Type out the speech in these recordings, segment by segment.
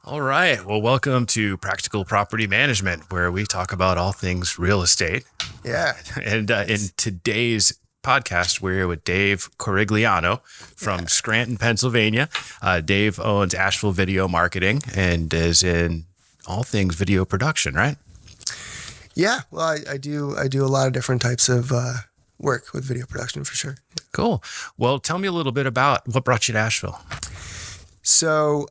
All right. Well, welcome to Practical Property Management, where we talk about all things real estate. Yeah. And in today's podcast, we're here with Dave Corigliano from Scranton, Pennsylvania. Dave owns Asheville Video Marketing and is in all things video production, right? Yeah. Well, I do a lot of different types of work with video production for sure. Cool. Well, tell me a little bit about what brought you to Asheville. So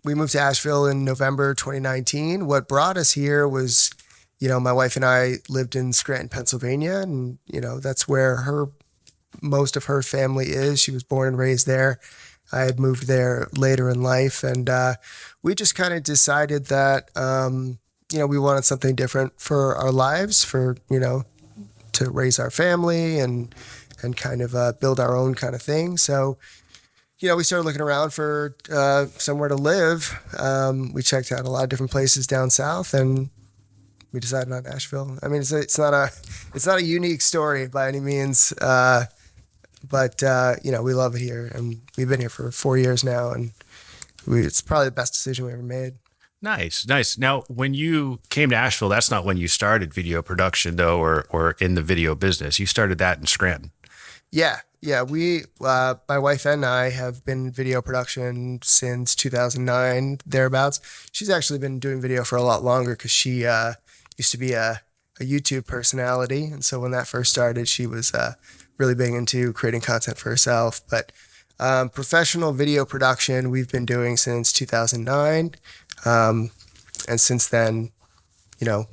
we moved to Asheville in November 2019. What brought us here was, my wife and I lived in Scranton, Pennsylvania, and, that's where most of her family is. She was born and raised there. I had moved there later in life, and we just kind of decided that, we wanted something different for our lives, to raise our family and kind of build our own kind of thing. So, we started looking around for somewhere to live. We checked out a lot of different places down south, and we decided on Asheville. I mean, it's not a unique story by any means, but we love it here, and we've been here for 4 years now, and it's probably the best decision we ever made. Nice. Now, when you came to Asheville, that's not when you started video production, though, or in the video business. You started that in Scranton. Yeah. My wife and I have been in video production since 2009, thereabouts. She's actually been doing video for a lot longer because she used to be a YouTube personality. And so when that first started, she was really big into creating content for herself. But professional video production, we've been doing since 2009. And since then,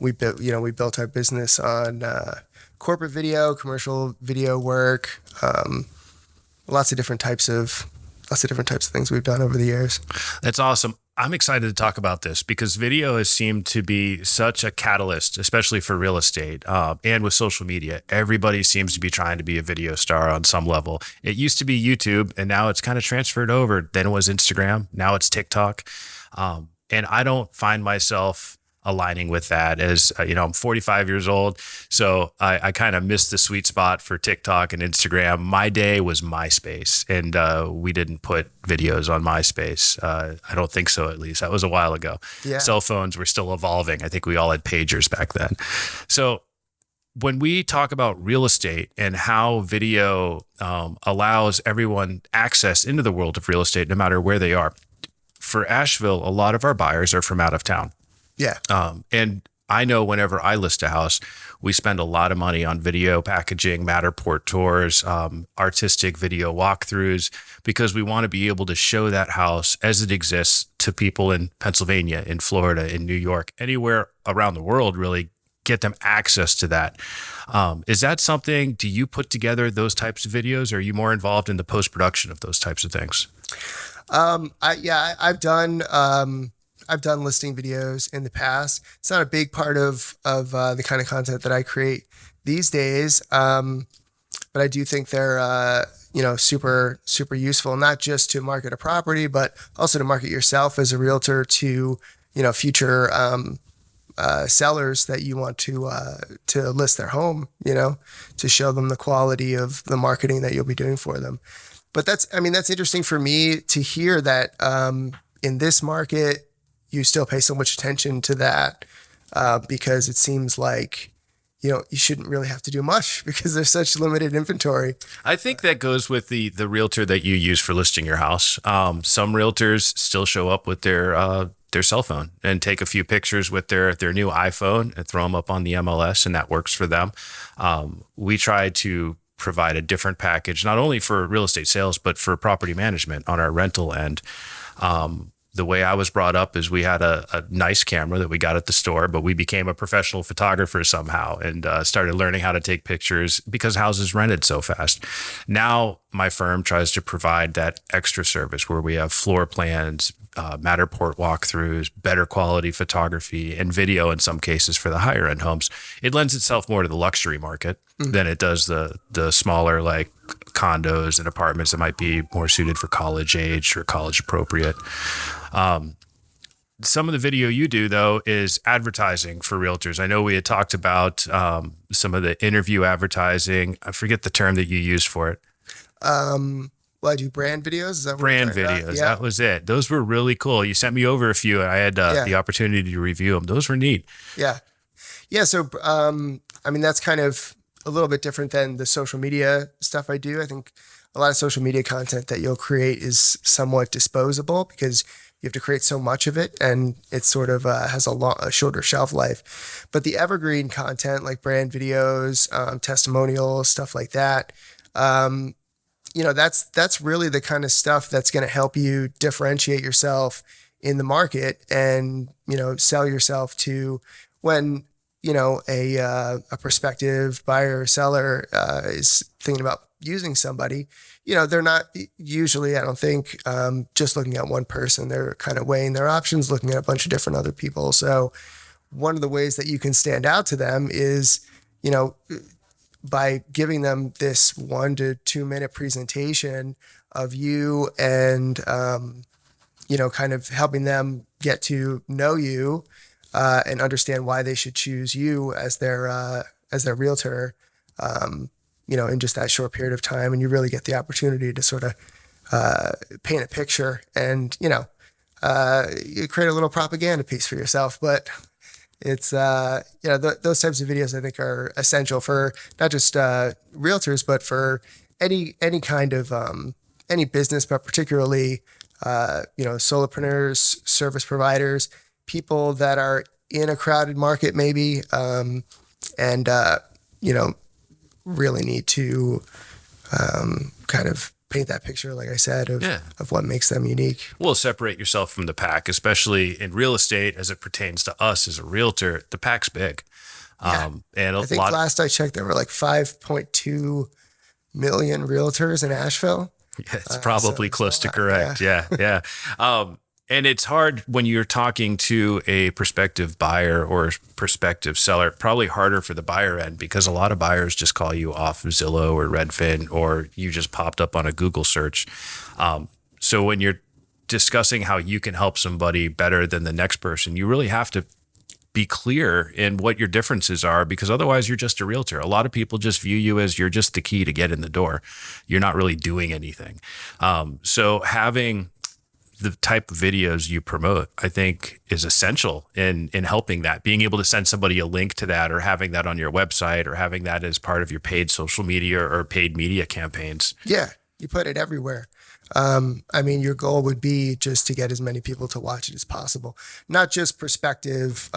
we built our business on corporate video, commercial video work, lots of different types of things we've done over the years. That's awesome. I'm excited to talk about this because video has seemed to be such a catalyst, especially for real estate and with social media. Everybody seems to be trying to be a video star on some level. It used to be YouTube, and now it's kind of transferred over. Then it was Instagram. Now it's TikTok. And I don't find myself aligning with that as, I'm 45 years old. So I kind of missed the sweet spot for TikTok and Instagram. My day was MySpace, and we didn't put videos on MySpace. I don't think so, at least. That was a while ago. Yeah. Cell phones were still evolving. I think we all had pagers back then. So when we talk about real estate and how video allows everyone access into the world of real estate, no matter where they are, for Asheville, a lot of our buyers are from out of town. Yeah. And I know whenever I list a house, we spend a lot of money on video packaging, Matterport tours, artistic video walkthroughs, because we want to be able to show that house as it exists to people in Pennsylvania, in Florida, in New York, anywhere around the world, really get them access to that. Is that something, do you put together those types of videos, or are you more involved in the post-production of those types of things? I've done listing videos in the past. It's not a big part of the kind of content that I create these days, but I do think they're super useful, not just to market a property, but also to market yourself as a realtor to future sellers that you want to list their home, to show them the quality of the marketing that you'll be doing for them. But that's interesting for me to hear that in this market, you still pay so much attention to that because it seems like, you shouldn't really have to do much because there's such limited inventory. I think that goes with the realtor that you use for listing your house. Some realtors still show up with their cell phone and take a few pictures with their new iPhone and throw them up on the MLS, and that works for them. We try to provide a different package, not only for real estate sales, but for property management on our rental end. The way I was brought up is we had a nice camera that we got at the store, but we became a professional photographer somehow and started learning how to take pictures because houses rented so fast. Now my firm tries to provide that extra service where we have floor plans, Matterport walkthroughs, better quality photography, and video in some cases for the higher end homes. It lends itself more to the luxury market than it does the smaller like condos and apartments that might be more suited for college age or college appropriate. Some of the video you do, though, is advertising for realtors. I know we had talked about some of the interview advertising. I forget the term that you used for it. I do brand videos. Is that what we're Brand talking about? videos. Yeah. That was it. Those were really cool. You sent me over a few and I had Yeah. the opportunity to review them. Those were neat. Yeah. Yeah. So, I mean, that's kind of a little bit different than the social media stuff I do. I think a lot of social media content that you'll create is somewhat disposable because you have to create so much of it, and it sort of has a shorter shelf life. But the evergreen content, like brand videos, testimonials, stuff like that, that's really the kind of stuff that's going to help you differentiate yourself in the market and sell yourself to when a prospective buyer or seller is thinking about using somebody. They're not usually, I don't think, just looking at one person. They're kind of weighing their options, looking at a bunch of different other people. So one of the ways that you can stand out to them is, by giving them this 1 to 2 minute presentation of you and, kind of helping them get to know you and understand why they should choose you as their realtor. In just that short period of time, and you really get the opportunity to sort of paint a picture and, you create a little propaganda piece for yourself. But it's, those types of videos I think are essential for not just realtors, but for any kind of any business, but particularly, solopreneurs, service providers, people that are in a crowded market maybe, and really need to kind of paint that picture, like I said, of what makes them unique. Well, separate yourself from the pack, especially in real estate as it pertains to us as a realtor. The pack's big. Yeah. And I think last I checked, there were like 5.2 million realtors in Asheville. Yeah, it's probably close to correct. Yeah. And it's hard when you're talking to a prospective buyer or prospective seller, probably harder for the buyer end because a lot of buyers just call you off Zillow or Redfin, or you just popped up on a Google search. So when you're discussing how you can help somebody better than the next person, you really have to be clear in what your differences are, because otherwise you're just a realtor. A lot of people just view you as you're just the key to get in the door. You're not really doing anything. So having the type of videos you promote, I think, is essential in helping that. Being able to send somebody a link to that, or having that on your website, or having that as part of your paid social media or paid media campaigns. Yeah, you put it everywhere. Your goal would be just to get as many people to watch it as possible, not just prospective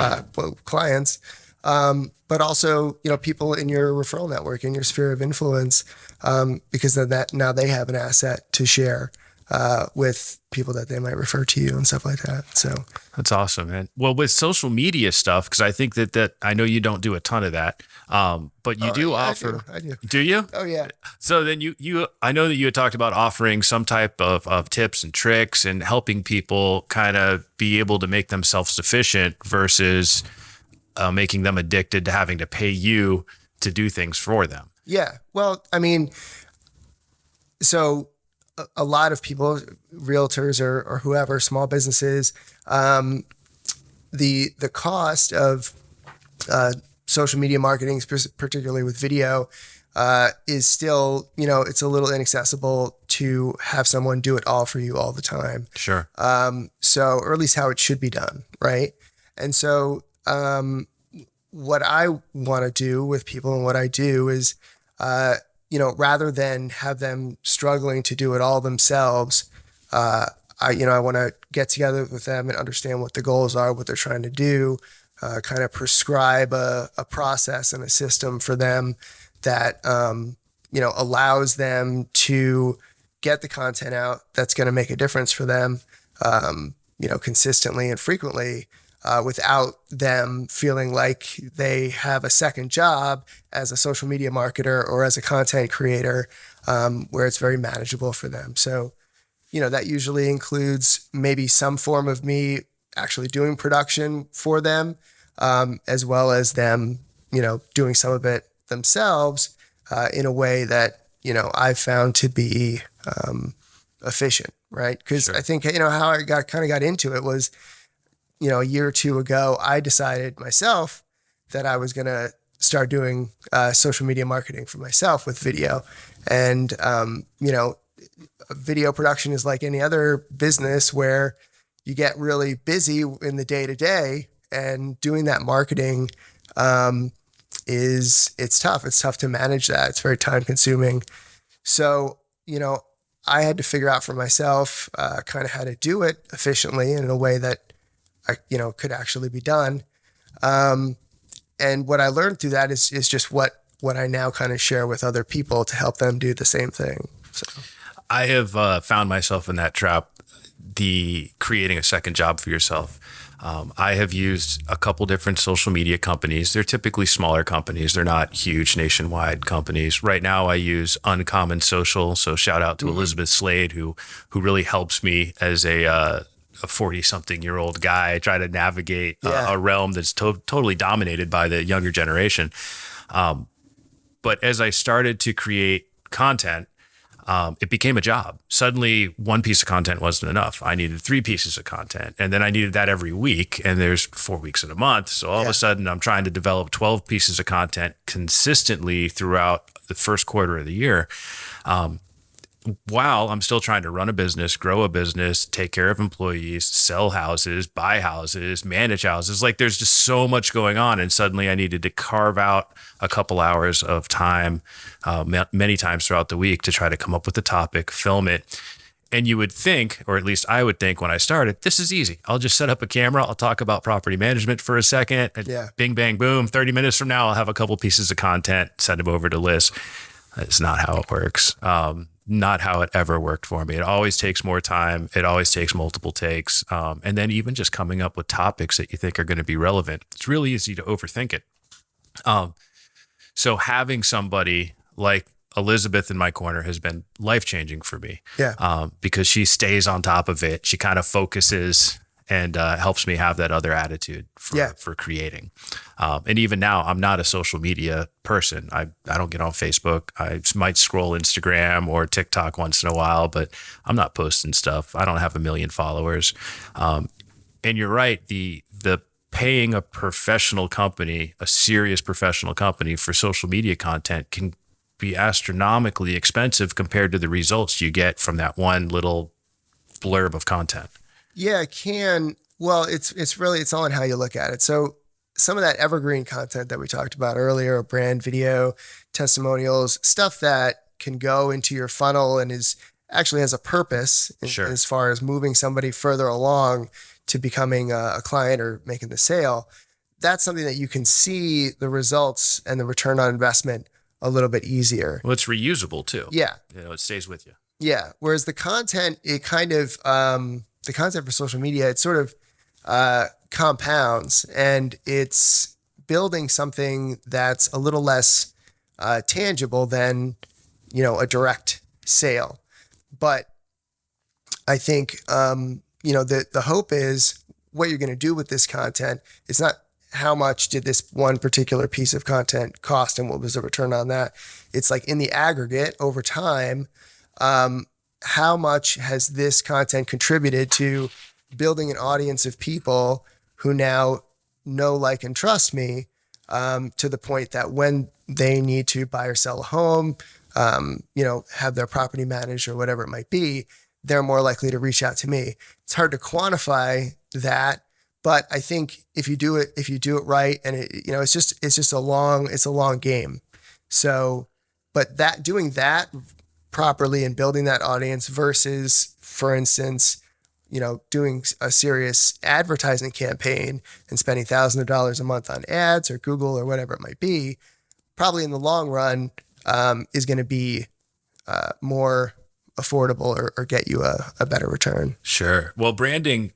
clients, but also people in your referral network, in your sphere of influence, because then now they have an asset to share with people that they might refer to you and stuff like that. So that's awesome, man. Well, with social media stuff, because I think that I know you don't do a ton of that, but you do offer. I do. Do you? Oh yeah. So then I know that you had talked about offering some type of tips and tricks and helping people kind of be able to make them self-sufficient versus making them addicted to having to pay you to do things for them. Yeah. Well, so a lot of people, realtors or whoever, small businesses, the cost of social media marketing, particularly with video, is still, it's a little inaccessible to have someone do it all for you all the time. Sure. Or at least how it should be done, right? And so what I want to do with people and what I do is, rather than have them struggling to do it all themselves, I want to get together with them and understand what the goals are, what they're trying to do, kind of prescribe a process and a system for them that, allows them to get the content out that's going to make a difference for them, consistently and frequently, without them feeling like they have a second job as a social media marketer or as a content creator, where it's very manageable for them. So, that usually includes maybe some form of me actually doing production for them, as well as them, doing some of it themselves, in a way that, I've found to be efficient, right? Because Sure. I think, how I got into it was, a year or two ago, I decided myself that I was going to start doing social media marketing for myself with video. And, video production is like any other business where you get really busy in the day to day, and doing that marketing it's tough. It's tough to manage that. It's very time consuming. So, I had to figure out for myself kind of how to do it efficiently and in a way that could actually be done. And what I learned through that is just what I now kind of share with other people to help them do the same thing. So I have found myself in that trap, the creating a second job for yourself. I have used a couple different social media companies. They're typically smaller companies. They're not huge nationwide companies. Right now I use Uncommon Social. So shout out to Elizabeth Slade, who really helps me as a 40-something-year-old guy try to navigate a realm that's totally dominated by the younger generation. But as I started to create content, it became a job. Suddenly, one piece of content wasn't enough. I needed 3 pieces of content, and then I needed that every week. And there's 4 weeks in a month. So all of a sudden, I'm trying to develop 12 pieces of content consistently throughout the first quarter of the year. While I'm still trying to run a business, grow a business, take care of employees, sell houses, buy houses, manage houses. Like there's just so much going on. And suddenly I needed to carve out a couple hours of time, many times throughout the week, to try to come up with a topic, film it. And you would think, or at least I would think when I started, this is easy. I'll just set up a camera. I'll talk about property management for a second. And bing, bang, boom. 30 minutes from now, I'll have a couple pieces of content, send them over to Liz. That's not how it works. Not how it ever worked for me. It always takes more time. It always takes multiple takes. And then even just coming up with topics that you think are going to be relevant, it's really easy to overthink it. So having somebody like Elizabeth in my corner has been life-changing for me. Because she stays on top of it. She kind of focuses and helps me have that other attitude for creating. And even now, I'm not a social media person. I don't get on Facebook. I might scroll Instagram or TikTok once in a while, but I'm not posting stuff. I don't have 1 million followers. And you're right, the paying a professional company, a serious professional company for social media content can be astronomically expensive compared to the results you get from that one little blurb of content. Yeah, it can. Well, it's all in how you look at it. So some of that evergreen content that we talked about earlier, brand video, testimonials, stuff that can go into your funnel and actually has a purpose as far as moving somebody further along to becoming a client or making the sale. That's something that you can see the results and the return on investment a little bit easier. Well, it's reusable too. Yeah. It stays with you. Yeah. Whereas the content, it kind of, the content for social media, it sort of compounds, and it's building something that's a little less tangible than, a direct sale. But I think, the hope is what you're going to do with this content. It's not how much did this one particular piece of content cost and what was the return on that. It's like in the aggregate over time, how much has this content contributed to building an audience of people who now know, like, and trust me, to the point that when they need to buy or sell a home, have their property managed or whatever it might be, they're more likely to reach out to me. It's hard to quantify that, but I think if you do it right, and it's just a long game. So, but doing that properly and building that audience versus, for instance, doing a serious advertising campaign and spending thousands of dollars a month on ads or Google or whatever it might be, probably in the long run is going to be more affordable or get you a better return. Sure. Well, branding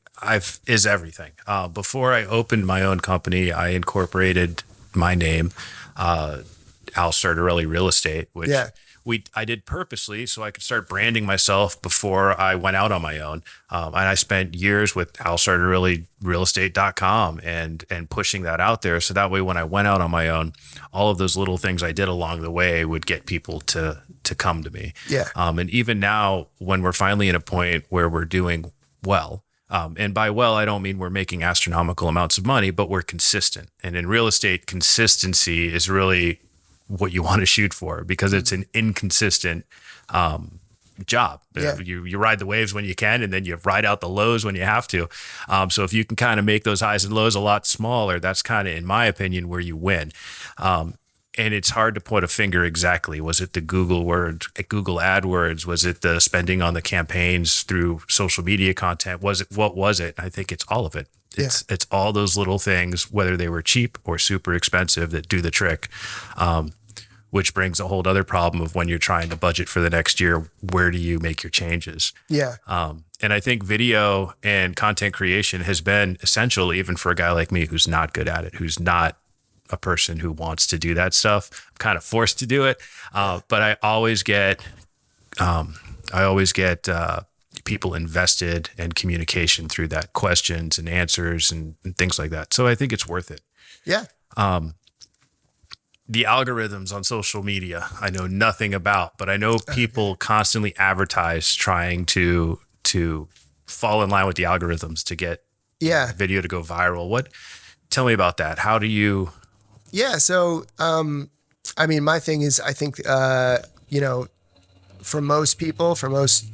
is everything. Before I opened my own company, I incorporated my name, Al Sartorelli Real Estate, which I did purposely so I could start branding myself before I went out on my own. And I spent years with alsartorellirealestate.com and pushing that out there. So that way, when I went out on my own, all of those little things I did along the way would get people to come to me. And even now, when we're finally in a point where we're doing well, and by well, I don't mean we're making astronomical amounts of money, but we're consistent. And in real estate, consistency is really what you want to shoot for, because it's an inconsistent job. Yeah. You ride the waves when you can, and then you ride out the lows when you have to. So if you can kind of make those highs and lows a lot smaller, that's kind of, in my opinion, where you win. And it's hard to put a finger exactly. Was it the Google AdWords? Was it the spending on the campaigns through social media content? What was it? I think it's all of it. It's all those little things, whether they were cheap or super expensive, that do the trick. Which brings a whole other problem of when you're trying to budget for the next year, where do you make your changes? Yeah. And I think video and content creation has been essential, even for a guy like me who's not good at it, who's not a person who wants to do that stuff. I'm kind of forced to do it. But I always get people invested in communication through that, questions and answers and things like that. So I think it's worth it. Yeah. The algorithms on social media, I know nothing about, but I know people constantly advertise trying to fall in line with the algorithms to get video to go viral. Tell me about that. How do you? Yeah. So, I mean, my thing is, I think, for most people, for most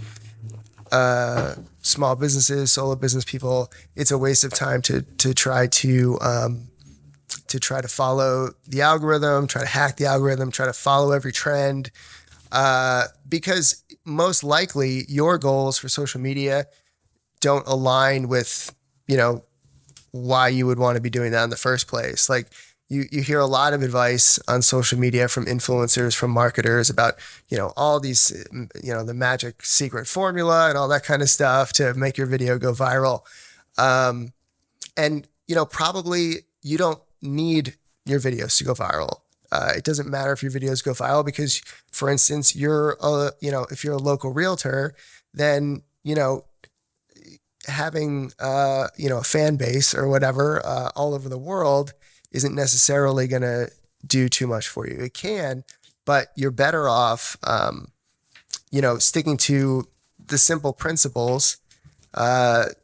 small businesses, solo business people, it's a waste of time to try to follow the algorithm, try to hack the algorithm, try to follow every trend, because most likely your goals for social media don't align with, why you would want to be doing that in the first place. Like you hear a lot of advice on social media from influencers, from marketers about, all these, the magic secret formula and all that kind of stuff to make your video go viral. And, probably you don't need your videos to go viral. It doesn't matter if your videos go viral because, for instance, if you're a local realtor, then, having, a fan base or whatever, all over the world isn't necessarily going to do too much for you. It can, but you're better off, sticking to the simple principles, to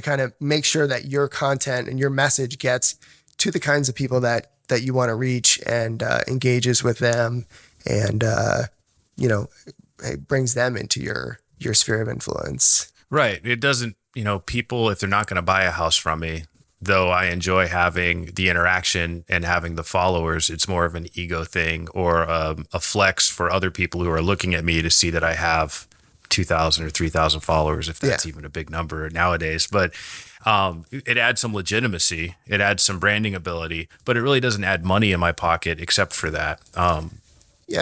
kind of make sure that your content and your message gets to the kinds of people that you want to reach and engages with them and, it brings them into your sphere of influence. Right. It doesn't, people, if they're not going to buy a house from me, though I enjoy having the interaction and having the followers, it's more of an ego thing or a flex for other people who are looking at me to see that I have 2,000 or 3,000 followers, if that's even a big number nowadays. But it adds some legitimacy. It adds some branding ability, but it really doesn't add money in my pocket except for that. I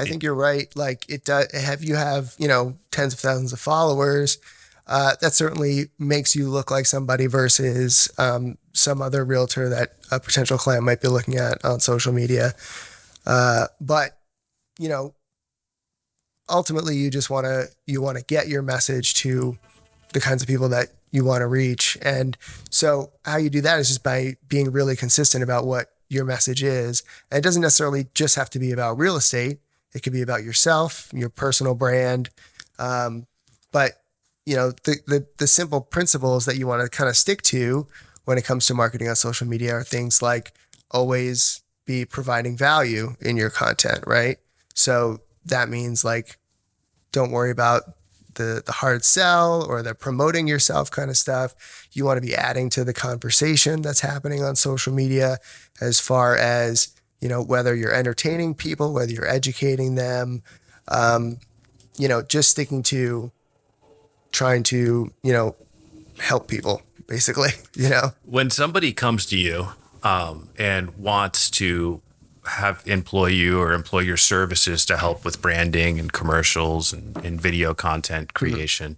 think you're right. Like it does have tens of thousands of followers. That certainly makes you look like somebody versus some other realtor that a potential client might be looking at on social media. But ultimately you just want to get your message to the kinds of people that you want to reach. And so how you do that is just by being really consistent about what your message is. And it doesn't necessarily just have to be about real estate. It could be about yourself, your personal brand. But the simple principles that you want to kind of stick to when it comes to marketing on social media are things like always be providing value in your content, right? So that means like, don't worry about the hard sell or the promoting yourself kind of stuff. You want to be adding to the conversation that's happening on social media as far as, whether you're entertaining people, whether you're educating them, just sticking to trying to, help people basically, When somebody comes to you and wants to employ you or employ your services to help with branding and commercials and video content creation,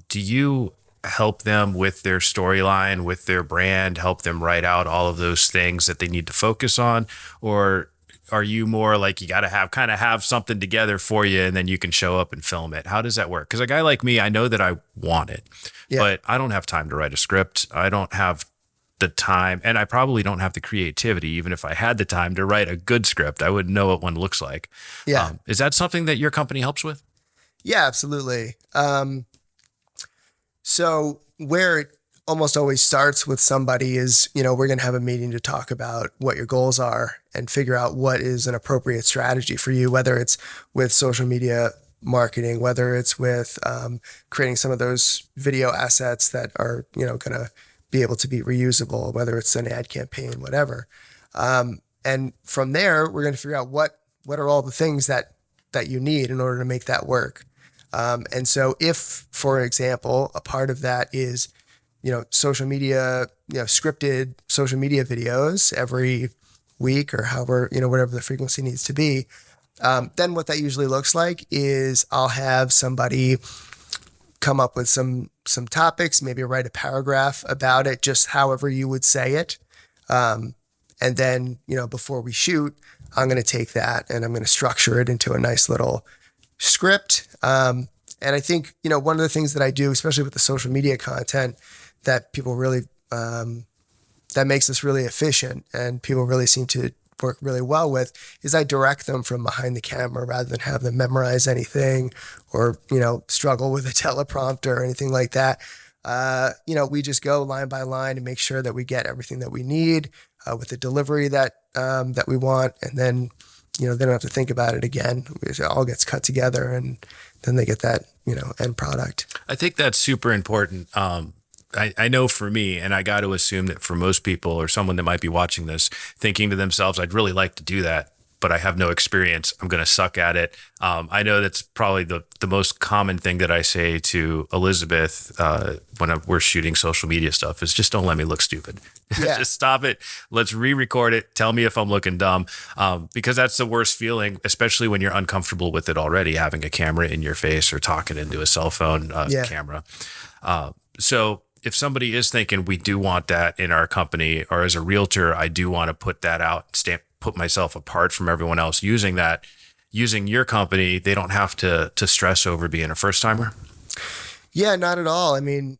do you help them with their storyline, with their brand, help them write out all of those things that they need to focus on? Or are you more like you got to have something together for you and then you can show up and film it? How does that work? Because a guy like me, I know that I want it, but I don't have time to write a script. I don't have the time, and I probably don't have the creativity. Even if I had the time to write a good script, I wouldn't know what one looks like. Is that something that your company helps with? Yeah, absolutely. So where it almost always starts with somebody is, we're going to have a meeting to talk about what your goals are and figure out what is an appropriate strategy for you, whether it's with social media marketing, whether it's with creating some of those video assets that are, going to be able to be reusable, whether it's an ad campaign, whatever. And from there, we're going to figure out what are all the things that you need in order to make that work. And so if, for example, a part of that is, social media, scripted social media videos every week or however, whatever the frequency needs to be, then what that usually looks like is I'll have somebody come up with some topics, maybe write a paragraph about it, just however you would say it. And then, before we shoot, I'm going to take that and I'm going to structure it into a nice little script. And I think, one of the things that I do, especially with the social media content that people really, that makes us really efficient and people really seem to work really well with, is I direct them from behind the camera rather than have them memorize anything or, struggle with a teleprompter or anything like that. We just go line by line and make sure that we get everything that we need with the delivery that we want. And then, they don't have to think about it again. It all gets cut together and then they get that, end product. I think that's super important. I know for me, and I got to assume that for most people or someone that might be watching this, thinking to themselves, I'd really like to do that, but I have no experience. I'm going to suck at it. I know that's probably the most common thing that I say to Elizabeth when we're shooting social media stuff is just don't let me look stupid. Yeah. Just stop it. Let's re-record it. Tell me if I'm looking dumb, because that's the worst feeling, especially when you're uncomfortable with it already, having a camera in your face or talking into a cell phone camera. So if somebody is thinking we do want that in our company, or as a realtor, I do want to put that out, put myself apart from everyone else using that, using your company, they don't have to stress over being a first timer. Yeah, not at all. I mean,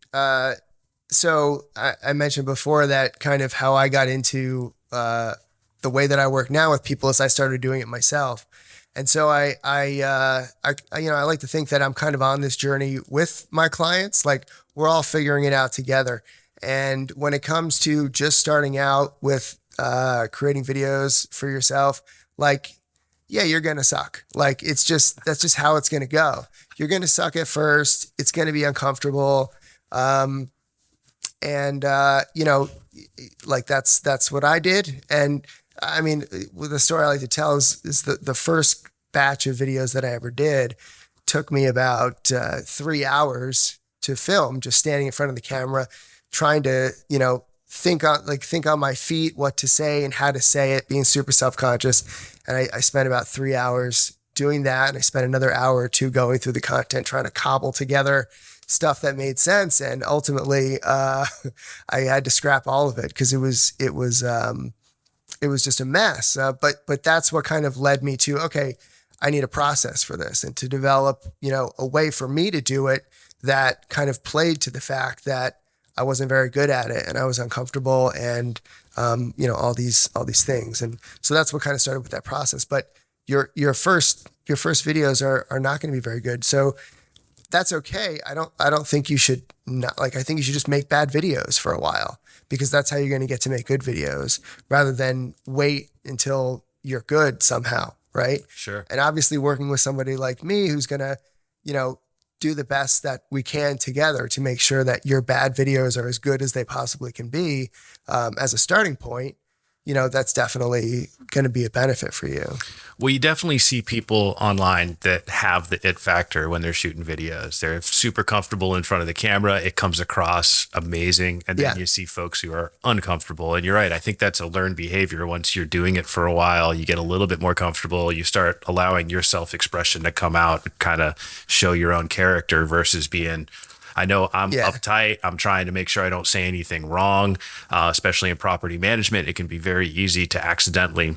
so I mentioned before that kind of how I got into the way that I work now with people is I started doing it myself. And so I like to think that I'm kind of on this journey with my clients. Like we're all figuring it out together. And when it comes to just starting out with creating videos for yourself, like, yeah, you're going to suck. Like that's just how it's going to go. You're going to suck at first. It's going to be uncomfortable. Like that's what I did. And I mean, the story I like to tell is the first batch of videos that I ever did took me about 3 hours to film, just standing in front of the camera, trying to, think on my feet, what to say and how to say it, being super self-conscious. And I spent about 3 hours doing that. And I spent another hour or two going through the content, trying to cobble together stuff that made sense. And ultimately, I had to scrap all of it because it was just a mess. But that's what kind of led me to, okay, I need a process for this and to develop, a way for me to do it that kind of played to the fact that I wasn't very good at it and I was uncomfortable and, all these things. And so that's what kind of started with that process. But your first videos are not going to be very good. So that's okay. I don't think you should I think you should just make bad videos for a while because that's how you're going to get to make good videos rather than wait until you're good somehow. Right. Sure. And obviously working with somebody like me who's going to, do the best that we can together to make sure that your bad videos are as good as they possibly can be as a starting point, that's definitely going to be a benefit for you. Well, you definitely see people online that have the it factor when they're shooting videos. They're super comfortable in front of the camera. It comes across amazing. And then you see folks who are uncomfortable. And you're right. I think that's a learned behavior. Once you're doing it for a while, you get a little bit more comfortable. You start allowing your self-expression to come out, kind of show your own character versus being, I know I'm uptight. I'm trying to make sure I don't say anything wrong, especially in property management. It can be very easy to accidentally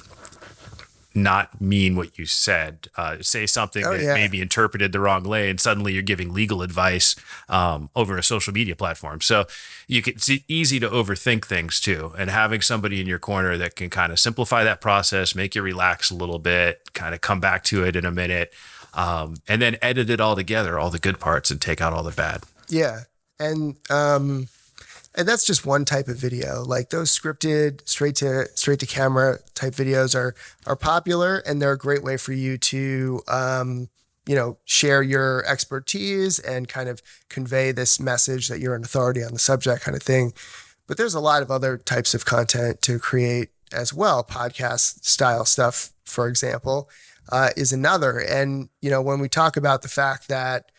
not mean what you said, say something that may be interpreted the wrong way, and suddenly you're giving legal advice over a social media platform. So it's easy to overthink things too. And having somebody in your corner that can kind of simplify that process, make you relax a little bit, kind of come back to it in a minute, and then edit it all together, all the good parts, and take out all the bad. Yeah. And And that's just one type of video. Like those scripted, straight to camera type videos are popular, and they're a great way for you to share your expertise and kind of convey this message that you're an authority on the subject, kind of thing. But there's a lot of other types of content to create as well. Podcast style stuff, for example, is another. And when we talk about the fact that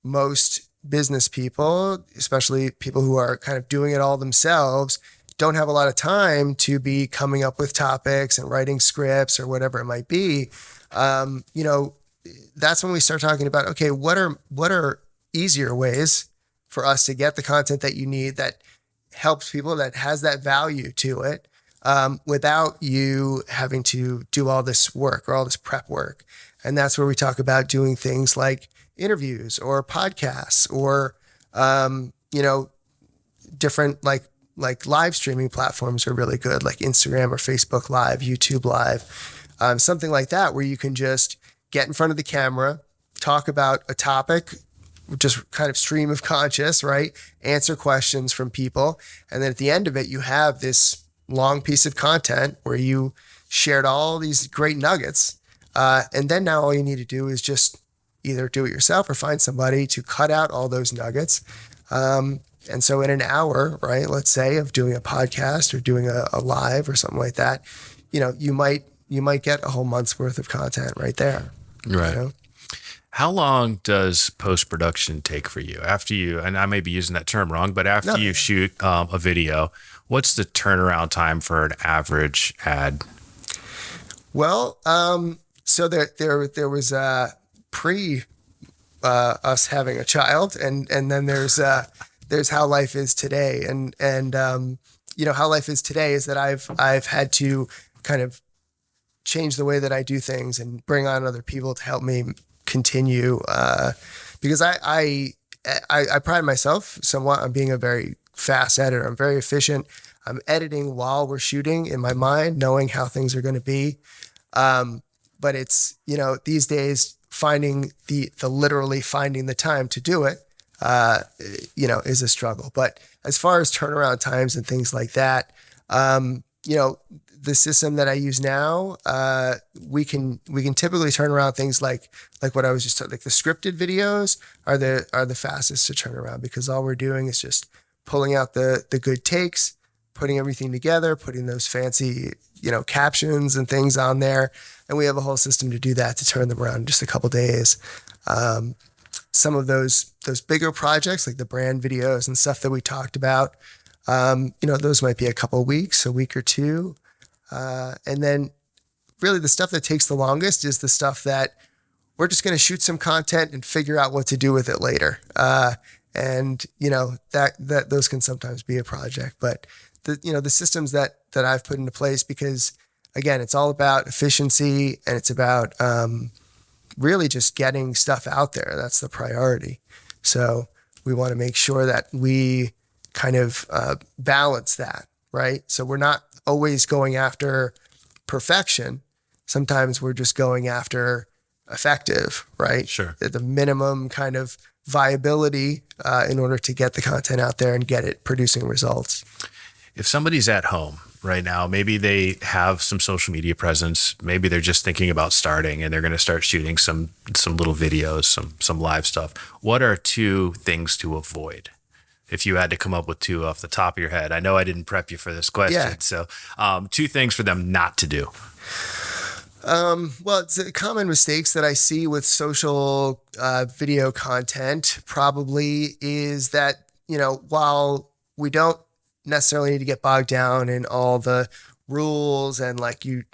most business people, especially people who are kind of doing it all themselves, don't have a lot of time to be coming up with topics and writing scripts or whatever it might be. That's when we start talking about, okay, what are easier ways for us to get the content that you need that helps people, that has that value to it, without you having to do all this work or all this prep work. And that's where we talk about doing things like interviews or podcasts or, different like live streaming platforms are really good, like Instagram or Facebook Live, YouTube Live, something like that, where you can just get in front of the camera, talk about a topic, just kind of stream of conscious, right? Answer questions from people. And then at the end of it, you have this long piece of content where you shared all these great nuggets. And then now all you need to do is just either do it yourself or find somebody to cut out all those nuggets. And so in an hour, right, let's say, of doing a podcast or doing a live or something like that, you might get a whole month's worth of content right there. Right. How long does post-production take for you? After you, and I may be using that term wrong, but after you shoot a video, what's the turnaround time for an average ad? Well, so there was pre us having a child, and then there's how life is today, and how life is today is that I've had to kind of change the way that I do things and bring on other people to help me continue, because I pride myself somewhat on being a very fast editor. I'm very efficient. I'm editing while we're shooting in my mind, knowing how things are going to be. But it's, these days finding literally finding the time to do it, is a struggle. But as far as turnaround times and things like that, the system that I use now, we can typically turn around things like what I was just like the scripted videos are the fastest to turn around, because all we're doing is just pulling out the good takes, putting everything together, putting those fancy captions and things on there, and we have a whole system to do that, to turn them around in just a couple days. Some of those bigger projects like the brand videos and stuff that we talked about, those might be a couple of weeks, a week or two. And then really the stuff that takes the longest is the stuff that we're just going to shoot some content and figure out what to do with it later. And that those can sometimes be a project, but the systems that I've put into place, because again, it's all about efficiency, and it's about, really just getting stuff out there. That's the priority. So we want to make sure that we kind of, balance that, right? So we're not always going after perfection. Sometimes we're just going after effective, right? Sure. The minimum kind of viability in order to get the content out there and get it producing results. If somebody's at home right now, maybe they have some social media presence, maybe they're just thinking about starting and they're going to start shooting some little videos, some live stuff. What are two things to avoid? If you had to come up with two off the top of your head, I know I didn't prep you for this question. Yeah. So, two things for them not to do. Well, it's common mistakes that I see with social video content probably is that, while we don't necessarily need to get bogged down in all the rules and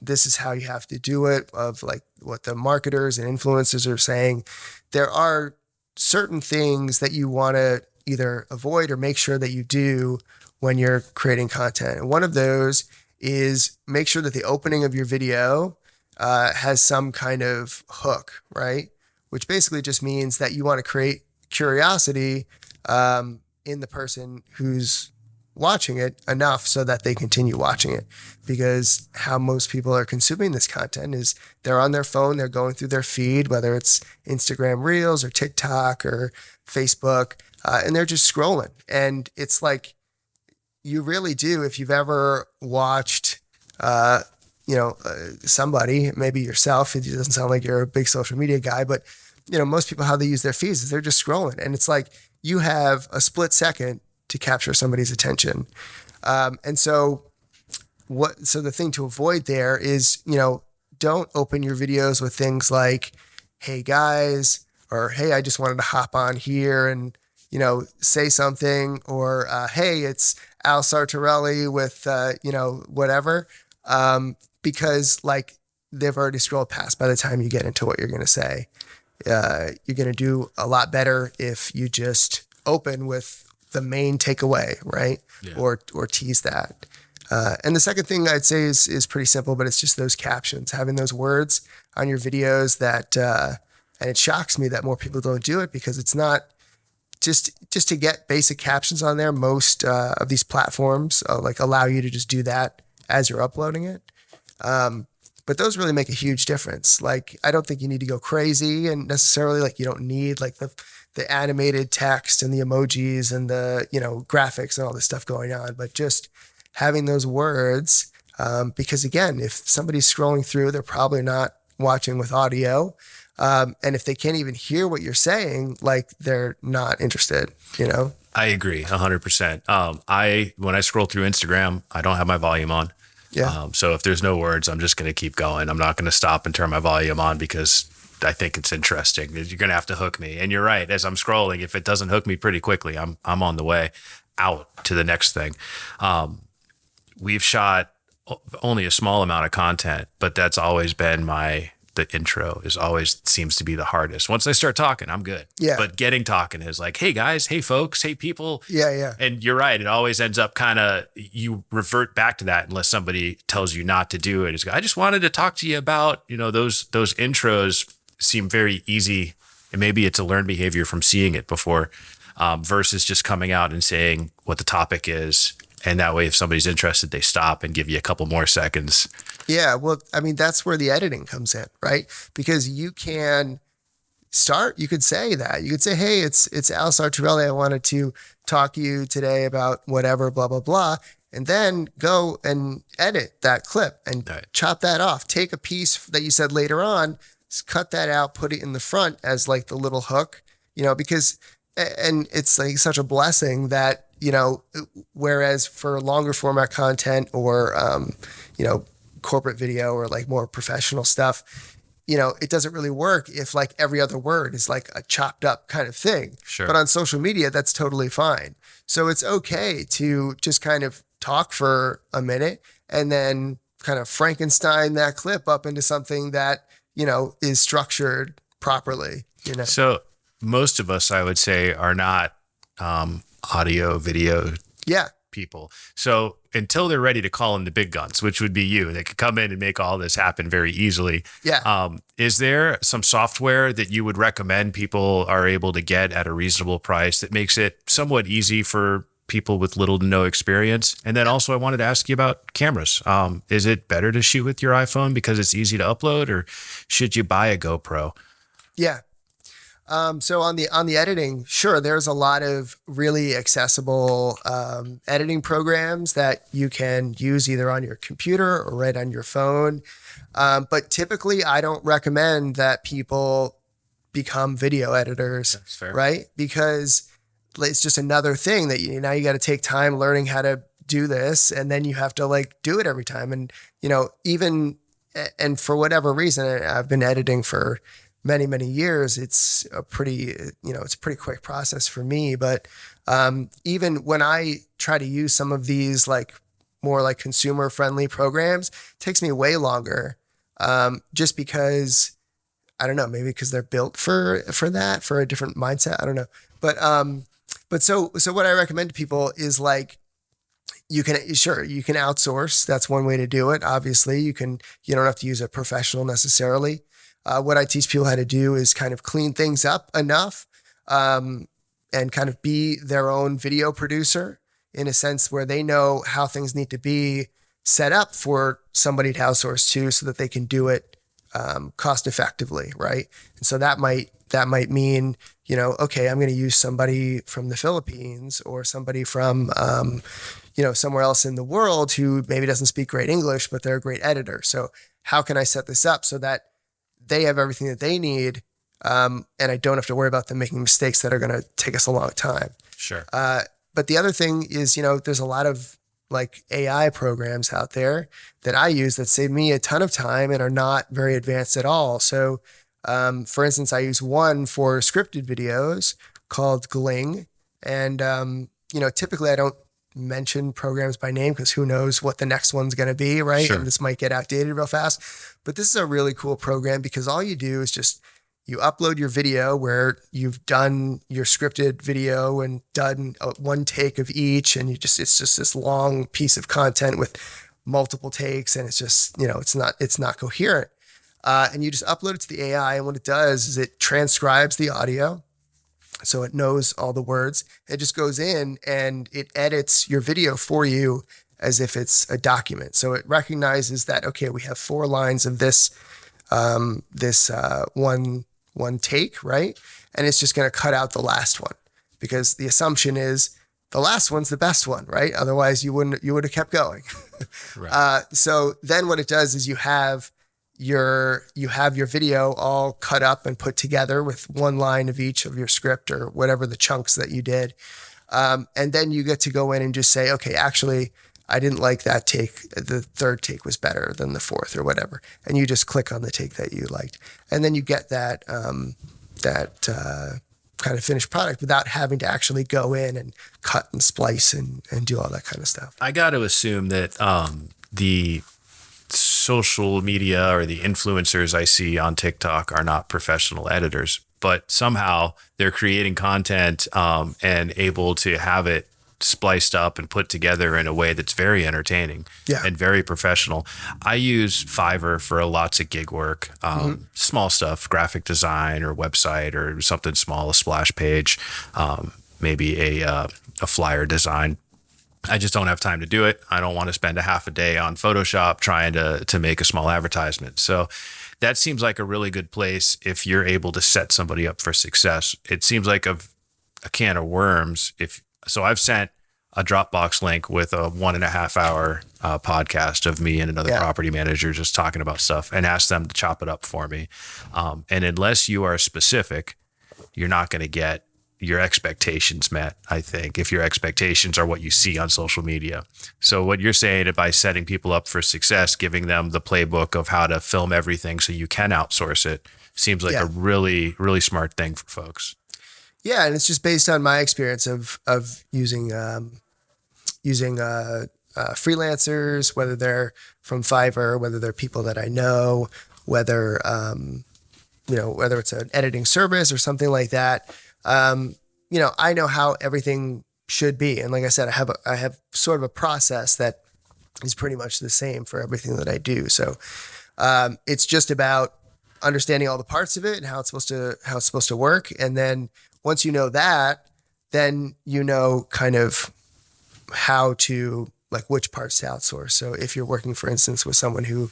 this is how you have to do it, of like what the marketers and influencers are saying, there are certain things that you want to either avoid or make sure that you do when you're creating content. And one of those is make sure that the opening of your video has some kind of hook, right? Which basically just means that you want to create curiosity in the person who's watching it enough so that they continue watching it. Because how most people are consuming this content is they're on their phone, they're going through their feed, whether it's Instagram Reels or TikTok or Facebook, and they're just scrolling. And it's like, you really do. If you've ever watched, somebody, maybe yourself, it doesn't sound like you're a big social media guy, but most people, how they use their feeds is they're just scrolling, and it's like you have a split second to capture somebody's attention. And so the thing to avoid there is, don't open your videos with things like, hey guys, or hey, I just wanted to hop on here and, say something, or hey, it's Al Sartorelli with, whatever. Because like they've already scrolled past by the time you get into what you're going to say. You're going to do a lot better if you just open with the main takeaway, right? Yeah. Or tease that. And the second thing I'd say is pretty simple, but it's just those captions, having those words on your videos that, and it shocks me that more people don't do it, because it's not just to get basic captions on there. Most of these platforms like allow you to just do that as you're uploading it. But those really make a huge difference. Like, I don't think you need to go crazy, and necessarily like you don't need like the animated text and the emojis and the, graphics and all this stuff going on, but just having those words, because again, if somebody's scrolling through, they're probably not watching with audio. And if they can't even hear what you're saying, like they're not interested, I agree 100%. When I scroll through Instagram, I don't have my volume on. Yeah. So if there's no words, I'm just going to keep going. I'm not going to stop and turn my volume on because I think it's interesting. You're going to have to hook me. And you're right. As I'm scrolling, if it doesn't hook me pretty quickly, I'm on the way out to the next thing. We've shot only a small amount of content, but that's always been the intro is always seems to be the hardest. Once I start talking, I'm good. Yeah. But getting talking is like, hey guys, hey folks, hey people. Yeah. And you're right. It always ends up you revert back to that unless somebody tells you not to do it. It's, I just wanted to talk to you about, those intros seem very easy. And maybe it's a learned behavior from seeing it before, versus just coming out and saying what the topic is. And that way, if somebody's interested, they stop and give you a couple more seconds. Yeah. Well, I mean, that's where the editing comes in, right? Because you could say that. You could say, hey, it's Al Sartorelli. I wanted to talk to you today about whatever, blah, blah, blah. And then go and edit that clip and chop that off. Take a piece that you said later on, cut that out, put it in the front as like the little hook, because, and it's like such a blessing that, whereas for longer format content or, corporate video or like more professional stuff, it doesn't really work if like every other word is like a chopped up kind of thing. Sure. But on social media, that's totally fine. So it's okay to just kind of talk for a minute and then kind of Frankenstein that clip up into something that, is structured properly, So most of us, I would say, are not, audio, video people. So until they're ready to call in the big guns, which would be you, they could come in and make all this happen very easily. Yeah. Is there some software that you would recommend people are able to get at a reasonable price that makes it somewhat easy for people with little to no experience? And then also I wanted to ask you about cameras. Is it better to shoot with your iPhone because it's easy to upload, or should you buy a GoPro? Yeah. So on the editing, sure, there's a lot of really accessible editing programs that you can use either on your computer or right on your phone. But typically, I don't recommend that people become video editors. That's fair. Right? Because it's just another thing that now you got to take time learning how to do this, and then you have to like do it every time. And and for whatever reason, I've been editing for many, many years. It's a pretty quick process for me. But even when I try to use some of these like more like consumer friendly programs, it takes me way longer. Just because, I don't know, maybe because they're built for that, for a different mindset. I don't know. But so what I recommend to people is like, you can outsource. That's one way to do it. Obviously you don't have to use a professional necessarily. What I teach people how to do is kind of clean things up enough and kind of be their own video producer in a sense where they know how things need to be set up for somebody to outsource to so that they can do it cost effectively, right? And so that might that might mean, okay, I'm going to use somebody from the Philippines or somebody from, somewhere else in the world who maybe doesn't speak great English, but they're a great editor. So how can I set this up so that they have everything that they need, and I don't have to worry about them making mistakes that are going to take us a long time. Sure. But the other thing is, there's a lot of like AI programs out there that I use that save me a ton of time and are not very advanced at all. So, for instance, I use one for scripted videos called Gling. And, typically I don't mention programs by name because who knows what the next one's going to be, right? Sure. And this might get outdated real fast. But this is a really cool program because all you do is just you upload your video where you've done your scripted video and done one take of each, and it's just this long piece of content with multiple takes, and it's just, it's not coherent. And you just upload it to the AI, and what it does is it transcribes the audio. So it knows all the words. It just goes in and it edits your video for you as if it's a document. So it recognizes that, okay, we have 4 lines of this one take, right? And it's just going to cut out the last one because the assumption is the last one's the best one, right? Otherwise you would have kept going. Right. So then what it does is you have your video all cut up and put together with one line of each of your script or whatever the chunks that you did. And then you get to go in and just say, okay, actually, I didn't like that take. The 3rd take was better than the 4th or whatever. And you just click on the take that you liked. And then you get that kind of finished product without having to actually go in and cut and splice and do all that kind of stuff. I got to assume that the social media or the influencers I see on TikTok are not professional editors, but somehow they're creating content and able to have it spliced up and put together in a way that's very entertaining and very professional. I use Fiverr for lots of gig work, small stuff, graphic design or website or something small, a splash page, maybe a flyer design. I just don't have time to do it. I don't want to spend a half a day on Photoshop trying to make a small advertisement. So that seems like a really good place if you're able to set somebody up for success. It seems like a can of worms. So I've sent a Dropbox link with a 1.5 hour podcast of me and another property manager just talking about stuff and asked them to chop it up for me. And unless you are specific, you're not going to get your expectations met, I think, if your expectations are what you see on social media. So what you're saying by setting people up for success, giving them the playbook of how to film everything so you can outsource it, seems like a really, really smart thing for folks. Yeah, and it's just based on my experience of using freelancers, whether they're from Fiverr, whether they're people that I know, whether whether it's an editing service or something like that. I know how everything should be, and like I said, I have sort of a process that is pretty much the same for everything that I do. So it's just about understanding all the parts of it and how it's supposed to work, and then once you know that, then you know kind of how to, like, which parts to outsource. So if you're working, for instance, with someone who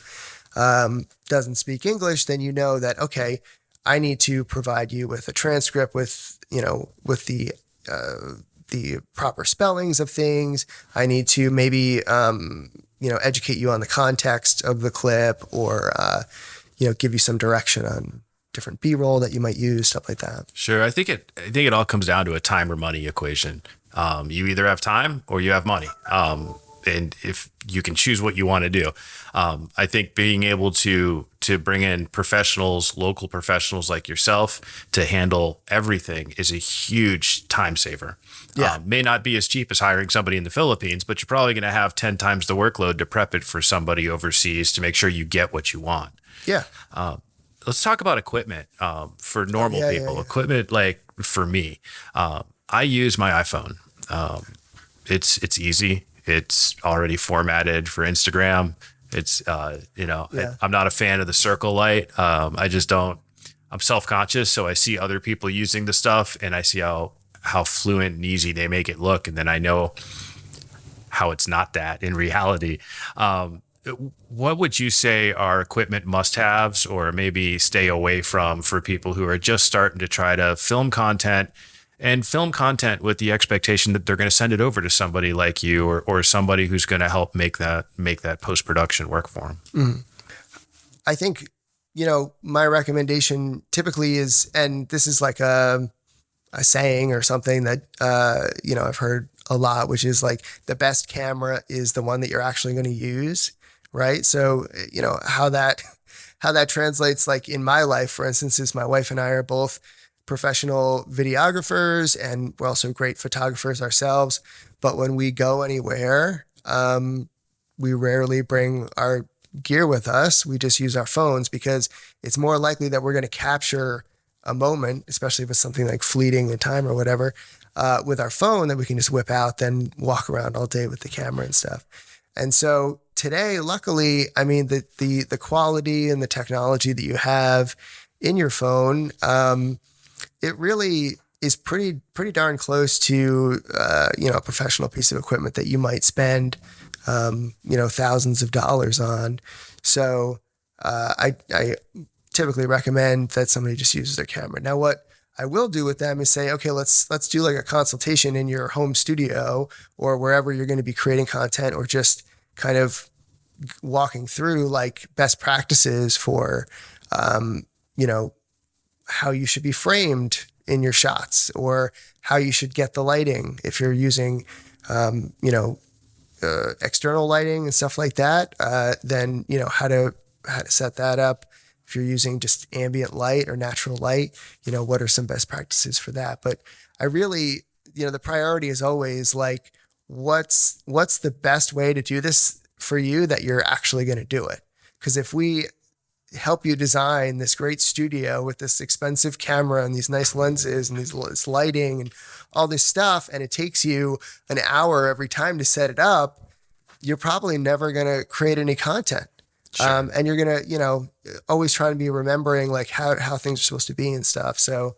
doesn't speak English, then you know that, okay, I need to provide you with a transcript with the proper spellings of things. I need to maybe educate you on the context of the clip, or give you some direction on different B-roll that you might use, stuff like that. Sure. I think it all comes down to a time or money equation. You either have time or you have money. And if you can choose what you want to do, I think being able to bring in professionals, local professionals like yourself to handle everything is a huge time saver. Yeah. May not be as cheap as hiring somebody in the Philippines, but you're probably going to have 10 times the workload to prep it for somebody overseas to make sure you get what you want. Yeah. Let's talk about equipment for normal people. Equipment, like for me, I use my iPhone. It's easy. It's already formatted for Instagram. It's, I'm not a fan of the circle light. I'm self-conscious. So I see other people using the stuff and I see how fluent and easy they make it look. And then I know how it's not that in reality. what would you say are equipment must-haves, or maybe stay away from, for people who are just starting to try to film content with the expectation that they're going to send it over to somebody like you, or somebody who's going to help make that post-production work for them? I think, my recommendation typically is, and this is like a saying or something that, I've heard a lot, which is like, the best camera is the one that you're actually going to use. Right. So, how that translates, like in my life, for instance, is my wife and I are both professional videographers, and we're also great photographers ourselves. But when we go anywhere, we rarely bring our gear with us. We just use our phones, because it's more likely that we're going to capture a moment, especially if it's something like fleeting in time or whatever, with our phone that we can just whip out, then walk around all day with the camera and stuff. And so today, luckily, I mean, the quality and the technology that you have in your phone, it really is pretty darn close to, a professional piece of equipment that you might spend, thousands of dollars on. So I typically recommend that somebody just uses their camera. Now, what I will do with them is say, okay, let's do like a consultation in your home studio or wherever you're going to be creating content, or just kind of walking through like best practices for, how you should be framed in your shots, or how you should get the lighting if you're using, external lighting and stuff like that. Then, how to set that up. If you're using just ambient light or natural light, what are some best practices for that? But I really, the priority is always like, what's the best way to do this for you that you're actually going to do it? Because if we help you design this great studio with this expensive camera and these nice lenses and this lighting and all this stuff, and it takes you an hour every time to set it up, you're probably never going to create any content. Sure. And you're going to, always trying to be remembering like how things are supposed to be and stuff. So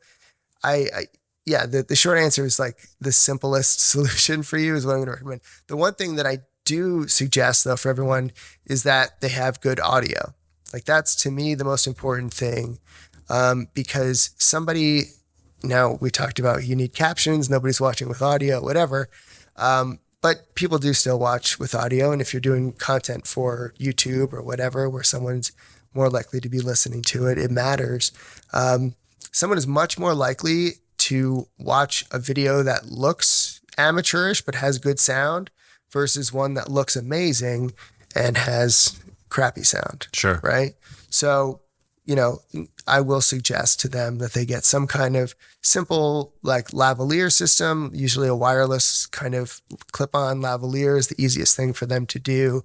the short answer is like the simplest solution for you is what I'm going to recommend. The one thing that I do suggest though for everyone is that they have good audio. Like that's to me the most important thing, because now we talked about you need captions, nobody's watching with audio, whatever. But people do still watch with audio. And if you're doing content for YouTube or whatever, where someone's more likely to be listening to it, it matters. Someone is much more likely to watch a video that looks amateurish but has good sound versus one that looks amazing and has crappy sound. Sure. Right. So, I will suggest to them that they get some kind of simple like lavalier system, usually a wireless kind of clip-on lavalier is the easiest thing for them to do.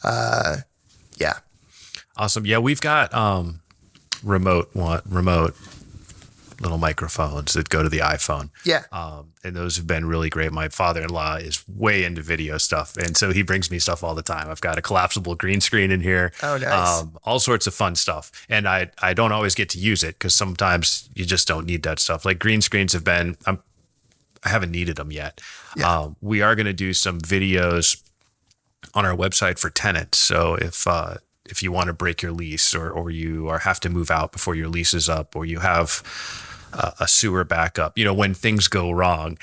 Yeah. Awesome. Yeah, we've got remote little microphones that go to the iPhone. Yeah. And those have been really great. My father-in-law is way into video stuff, and so he brings me stuff all the time. I've got a collapsible green screen in here. Oh, nice. All sorts of fun stuff. And I don't always get to use it because sometimes you just don't need that stuff. Like green screens have been, I haven't needed them yet. Yeah. We are going to do some videos on our website for tenants. So if you want to break your lease or you have to move out before your lease is up, or you have a sewer backup, when things go wrong,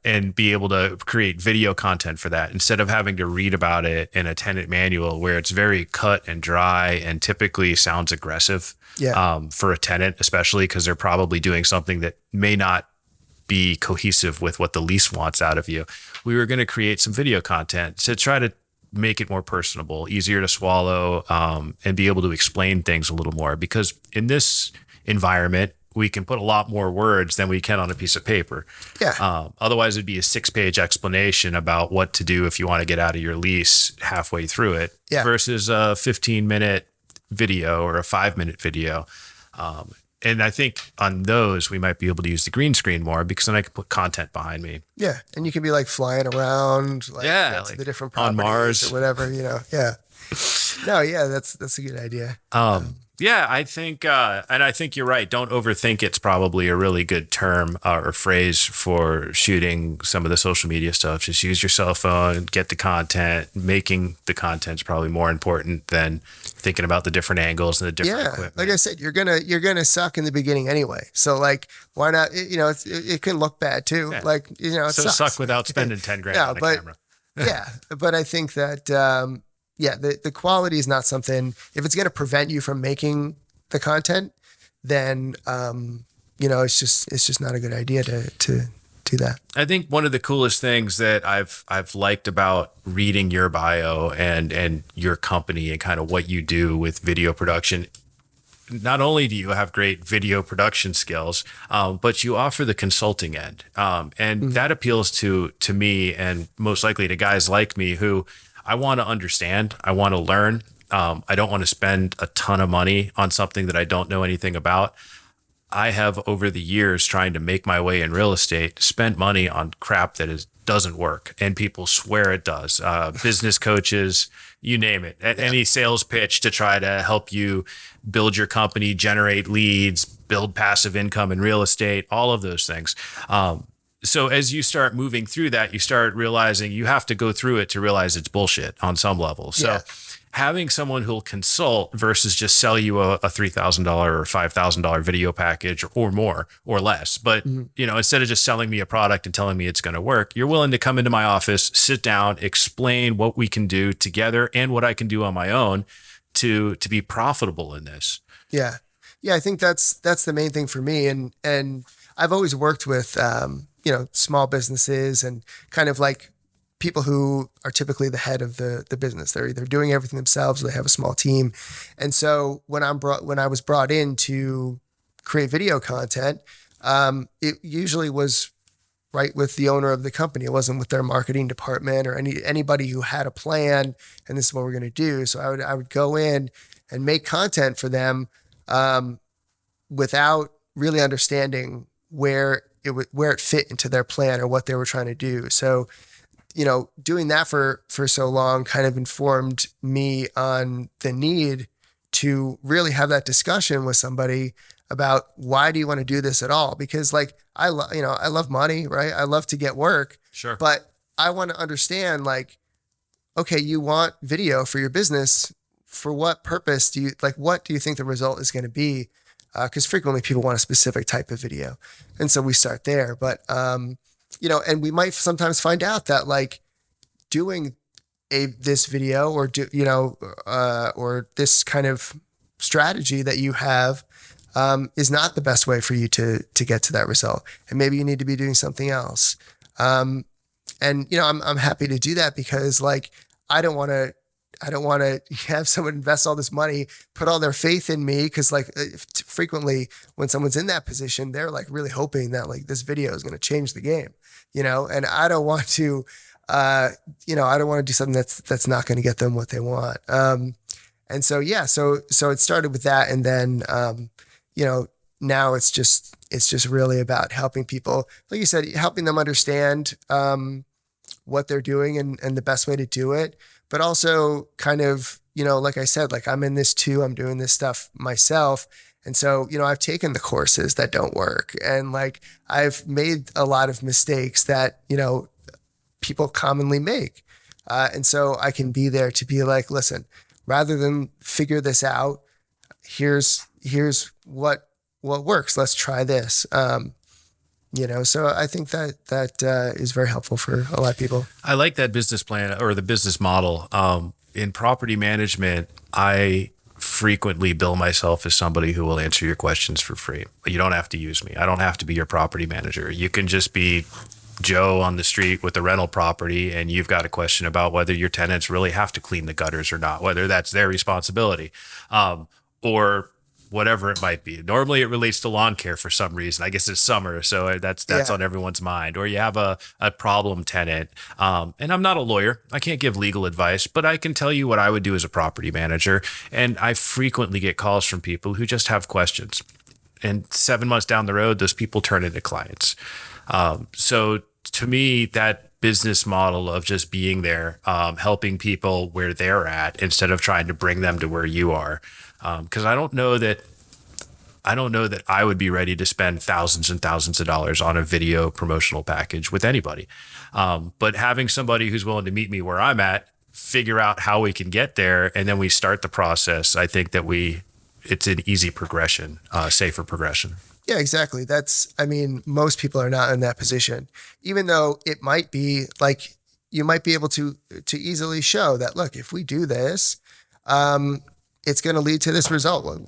and be able to create video content for that instead of having to read about it in a tenant manual where it's very cut and dry and typically sounds aggressive. Yeah. For a tenant, especially because they're probably doing something that may not be cohesive with what the lease wants out of you. We were going to create some video content to try to make it more personable, easier to swallow, and be able to explain things a little more, because in this environment, we can put a lot more words than we can on a piece of paper. Yeah. Otherwise, it'd be a 6-page explanation about what to do if you want to get out of your lease halfway through it, versus a 15-minute video or a 5-minute video. And I think on those, we might be able to use the green screen more, because then I can put content behind me. Yeah. And you can be like flying around like the different properties on Mars or whatever, Yeah. No, yeah, that's a good idea. Yeah, I think, and I think you're right. Don't overthink. It's probably a really good term or phrase for shooting some of the social media stuff. Just use your cell phone, get the content. Making the content is probably more important than thinking about the different angles and the different equipment. Like I said, you're gonna suck in the beginning anyway. So like, why not? It can look bad too. Yeah. Like it So sucks. suck without spending 10 grand on a camera. Yeah, but I think that the quality is not something. If it's going to prevent you from making the content, then it's just not a good idea to do that. I think one of the coolest things that I've liked about reading your bio and your company and kind of what you do with video production, not only do you have great video production skills, but you offer the consulting end. And that appeals to me and most likely to guys like me who I want to understand, I want to learn. I don't want to spend a ton of money on something that I don't know anything about. I have over the years trying to make my way in real estate, spent money on crap that doesn't work. And people swear it does. Business coaches, you name it, any sales pitch to try to help you build your company, generate leads, build passive income in real estate, all of those things. So as you start moving through that, you start realizing you have to go through it to realize it's bullshit on some level. So having someone who'll consult versus just sell you a $3,000 or $5,000 video package or more or less. But, instead of just selling me a product and telling me it's going to work, you're willing to come into my office, sit down, explain what we can do together and what I can do on my own to be profitable in this. Yeah. Yeah. I think that's the main thing for me. And I've always worked with, small businesses and kind of like people who are typically the head of the business. They're either doing everything themselves or they have a small team. And so when I was brought in to create video content, it usually was right with the owner of the company. It wasn't with their marketing department or anybody who had a plan and this is what we're going to do. So I would go in and make content for them without really understanding where it fit into their plan or what they were trying to do. So, doing that for so long kind of informed me on the need to really have that discussion with somebody about why do you want to do this at all? Because like, I love money, right? I love to get work, sure, but I want to understand like, okay, you want video for your business. For what purpose what do you think the result is going to be? Because frequently people want a specific type of video. And so we start there. But, and we might sometimes find out that like doing this video or, or this kind of strategy that you have is not the best way for you to get to that result. And maybe you need to be doing something else. I'm happy to do that because like, I don't want to have someone invest all this money, put all their faith in me. Cause like frequently when someone's in that position, they're like really hoping that like this video is going to change the game, and I don't want to, I don't want to do something that's not going to get them what they want. And so, so it started with that. And then, now it's just really about helping people, like you said, helping them understand, what they're doing and the best way to do it. But also kind of, like I said, like I'm in this too, I'm doing this stuff myself. And so, I've taken the courses that don't work and like I've made a lot of mistakes that, people commonly make. And so I can be there to be like, listen, rather than figure this out, here's what works. Let's try this. So I think that is very helpful for a lot of people. I like that business plan or the business model. In property management, I frequently bill myself as somebody who will answer your questions for free. But you don't have to use me. I don't have to be your property manager. You can just be Joe on the street with a rental property and you've got a question about whether your tenants really have to clean the gutters or not, whether that's their responsibility, or whatever it might be. Normally it relates to lawn care for some reason. I guess it's summer, so that's on everyone's mind. Or you have a problem tenant. And I'm not a lawyer. I can't give legal advice, but I can tell you what I would do as a property manager. And I frequently get calls from people who just have questions. And 7 months down the road, those people turn into clients. So to me, that business model of just being there, helping people where they're at instead of trying to bring them to where you are. Because I don't know that I would be ready to spend thousands and thousands of dollars on a video promotional package with anybody. But having somebody who's willing to meet me where I'm at, figure out how we can get there, and then we start the process, I think that it's an easy progression, safer progression. Yeah, exactly. Most people are not in that position, even though it might be like you might be able to easily show that, look, if we do this, it's going to lead to this result.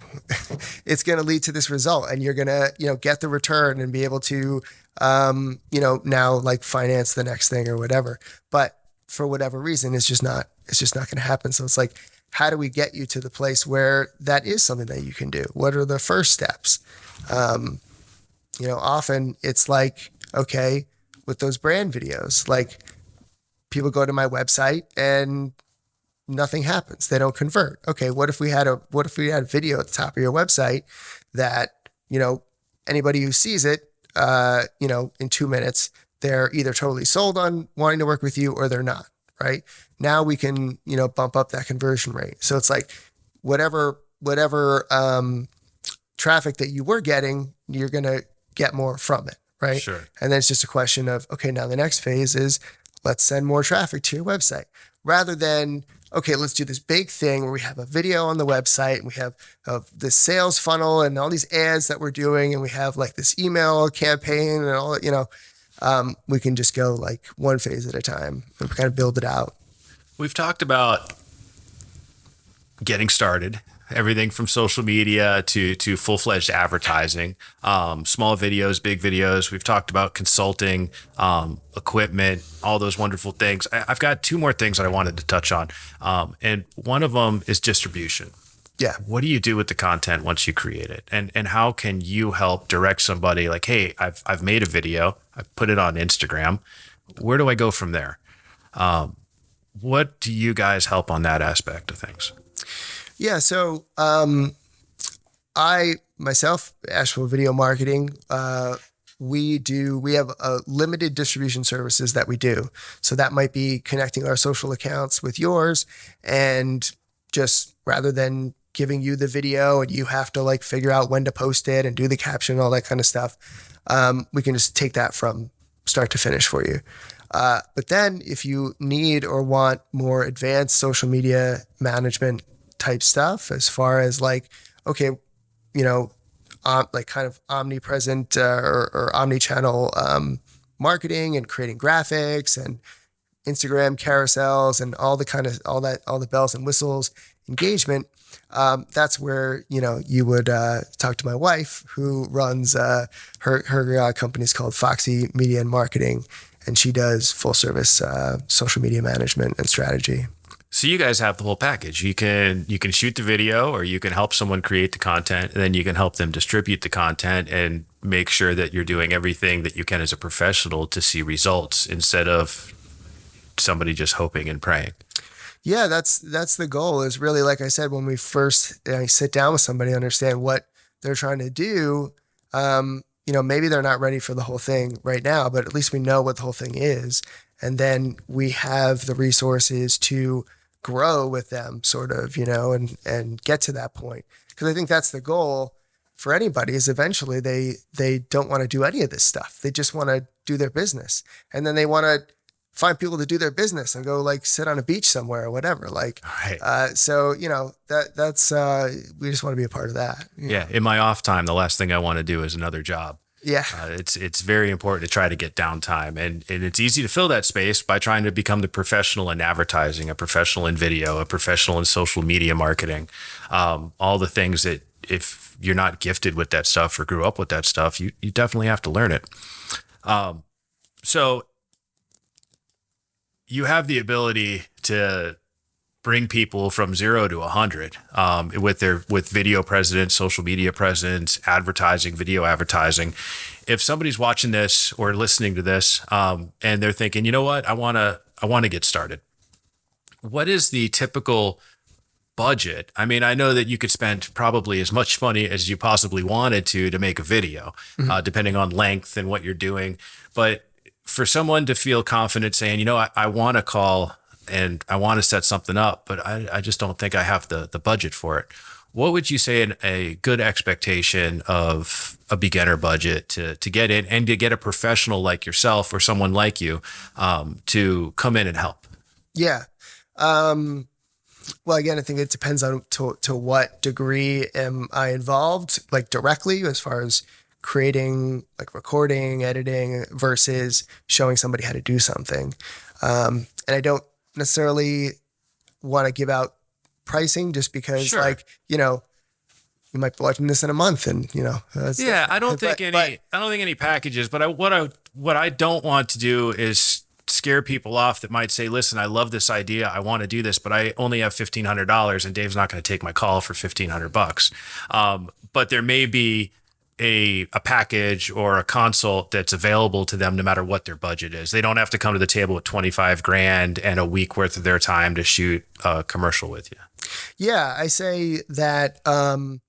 It's going to lead to this result, and you're going to, get the return and be able to, now like finance the next thing or whatever. But for whatever reason, it's just not going to happen. So it's like, how do we get you to the place where that is something that you can do? What are the first steps? Often it's like, okay, with those brand videos, like people go to my website and nothing happens. They don't convert. Okay, what if we had a video at the top of your website that, anybody who sees it, in 2 minutes, they're either totally sold on wanting to work with you or they're not, right? Now we can, bump up that conversion rate. So it's like whatever traffic that you were getting, you're going to get more from it, right? Sure. And then it's just a question of, okay, now the next phase is let's send more traffic to your website rather than, okay, let's do this big thing where we have a video on the website and we have this sales funnel and all these ads that we're doing. And we have like this email campaign and all that, we can just go like one phase at a time and kind of build it out. We've talked about getting started, everything from social media to full-fledged advertising, small videos, big videos. We've talked about consulting, equipment, all those wonderful things. I've got two more things that I wanted to touch on. And one of them is distribution. Yeah. What do you do with the content once you create it? And how can you help direct somebody like, hey, I've made a video, I put it on Instagram. Where do I go from there? What do you guys help on that aspect of things? Yeah. So, I myself, Asheville Video Marketing, we have limited distribution services that we do. So that might be connecting our social accounts with yours, and just rather than giving you the video and you have to like figure out when to post it and do the caption and all that kind of stuff, we can just take that from start to finish for you. But then if you need or want more advanced social media management type stuff, as far as like, okay, like kind of omnipresent or omni-channel marketing and creating graphics and Instagram carousels and all the bells and whistles engagement, that's where, you would talk to my wife, who runs her company's called Foxy Media and Marketing, and she does full service social media management and strategy. So you guys have the whole package. You can shoot the video, or you can help someone create the content, and then you can help them distribute the content and make sure that you're doing everything that you can as a professional to see results instead of somebody just hoping and praying. Yeah, that's the goal, is really, like I said, when we first sit down with somebody, understand what they're trying to do. Maybe they're not ready for the whole thing right now, but at least we know what the whole thing is. And then we have the resources to grow with them, sort of, and get to that point. Because I think that's the goal for anybody, is eventually they don't want to do any of this stuff. They just want to do their business. And then they want to find people to do their business and go like sit on a beach somewhere or whatever. Like, right. So, that's, we just want to be a part of that. Yeah. In my off time, the last thing I want to do is another job. Yeah. It's very important to try to get downtime, and it's easy to fill that space by trying to become the professional in advertising, a professional in video, a professional in social media marketing, all the things that if you're not gifted with that stuff or grew up with that stuff, you definitely have to learn it. So you have the ability to bring people from 0 to 100 with video presence, social media presence, advertising, video advertising. If somebody's watching this or listening to this and they're thinking, you know what, I want to get started. What is the typical budget? I mean, I know that you could spend probably as much money as you possibly wanted to make a video, depending on length and what you're doing. But for someone to feel confident saying, I want to call and I want to set something up, but I just don't think I have the budget for it. What would you say a good expectation of a beginner budget to get in and to get a professional like yourself or someone like you to come in and help? Yeah. Well, again, I think it depends on to what degree am I involved, like directly as far as creating, like recording, editing versus showing somebody how to do something. And I don't necessarily want to give out pricing just because Sure. like, you might be watching this in a month and, Yeah, I don't think any packages, but what I don't want to do is scare people off that might say, listen, I love this idea. I want to do this, but I only have $1,500 and Dave's not going to take my call for $1,500. But there may be a package or a consult that's available to them no matter what their budget is. They don't have to come to the table with 25 grand and a week worth of their time to shoot a commercial with you. Yeah, I say that, the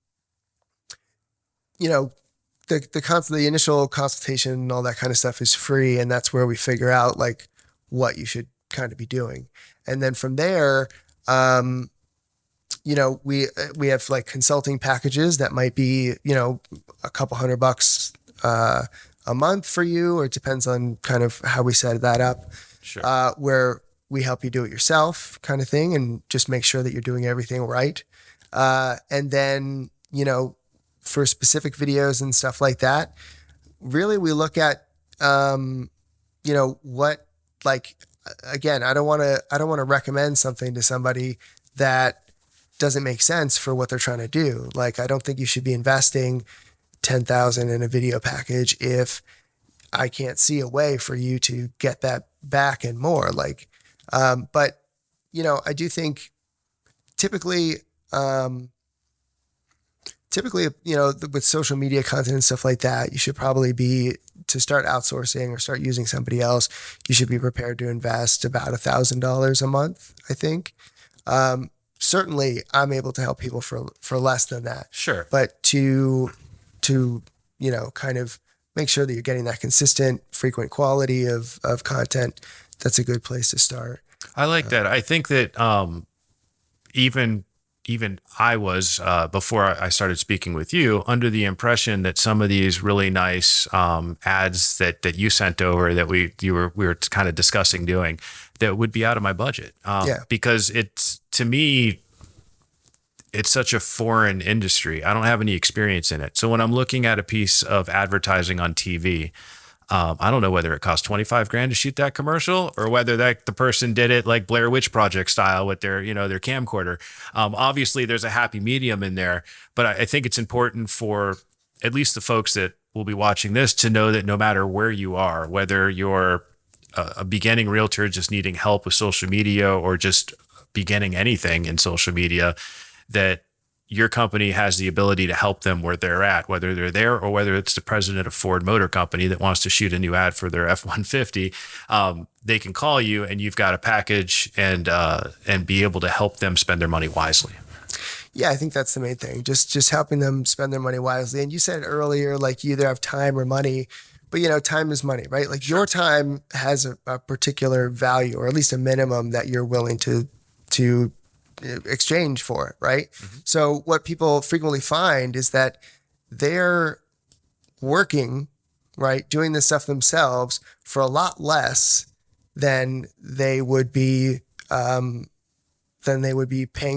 initial consultation and all that kind of stuff is free. And that's where we figure out like what you should kind of be doing. And then from there, we have like consulting packages that might be, a couple $100 a month for you, or it depends on kind of how we set that up. Sure. Where we help you do it yourself kind of thing and just make sure that you're doing everything right. And then, for specific videos and stuff like that, really we look at, what, like, again, I don't want to recommend something to somebody that doesn't make sense for what they're trying to do. Like, I don't think you should be investing $10,000 in a video package if I can't see a way for you to get that back and more. Like, but I do think typically, with social media content and stuff like that, you should probably be, to start outsourcing or start using somebody else, you should be prepared to invest about $1,000 a month, I think. Certainly I'm able to help people for less than that. Sure. But to kind of make sure that you're getting that consistent, frequent quality of content, that's a good place to start. I like that. I think that even I was, before I started speaking with you, under the impression that some of these really nice ads that you sent over that we were kind of discussing doing, that would be out of my budget. Because to me, it's such a foreign industry. I don't have any experience in it. So when I'm looking at a piece of advertising on TV, I don't know whether it cost 25 grand to shoot that commercial or whether the person did it like Blair Witch Project style with their camcorder. Obviously there's a happy medium in there, but I think it's important for at least the folks that will be watching this to know that no matter where you are, whether you're a beginning realtor just needing help with social media or just beginning anything in social media, that your company has the ability to help them where they're at, whether they're there or whether it's the president of Ford Motor Company that wants to shoot a new ad for their F-150. They can call you and you've got a package and be able to help them spend their money wisely. Yeah, I think that's the main thing. Just helping them spend their money wisely. And you said earlier, like, you either have time or money, but time is money, right? Like, your time has a particular value, or at least a minimum that you're willing to exchange for it, right? Mm-hmm. So what people frequently find is that they're working, right, doing this stuff themselves for a lot less than they would be paying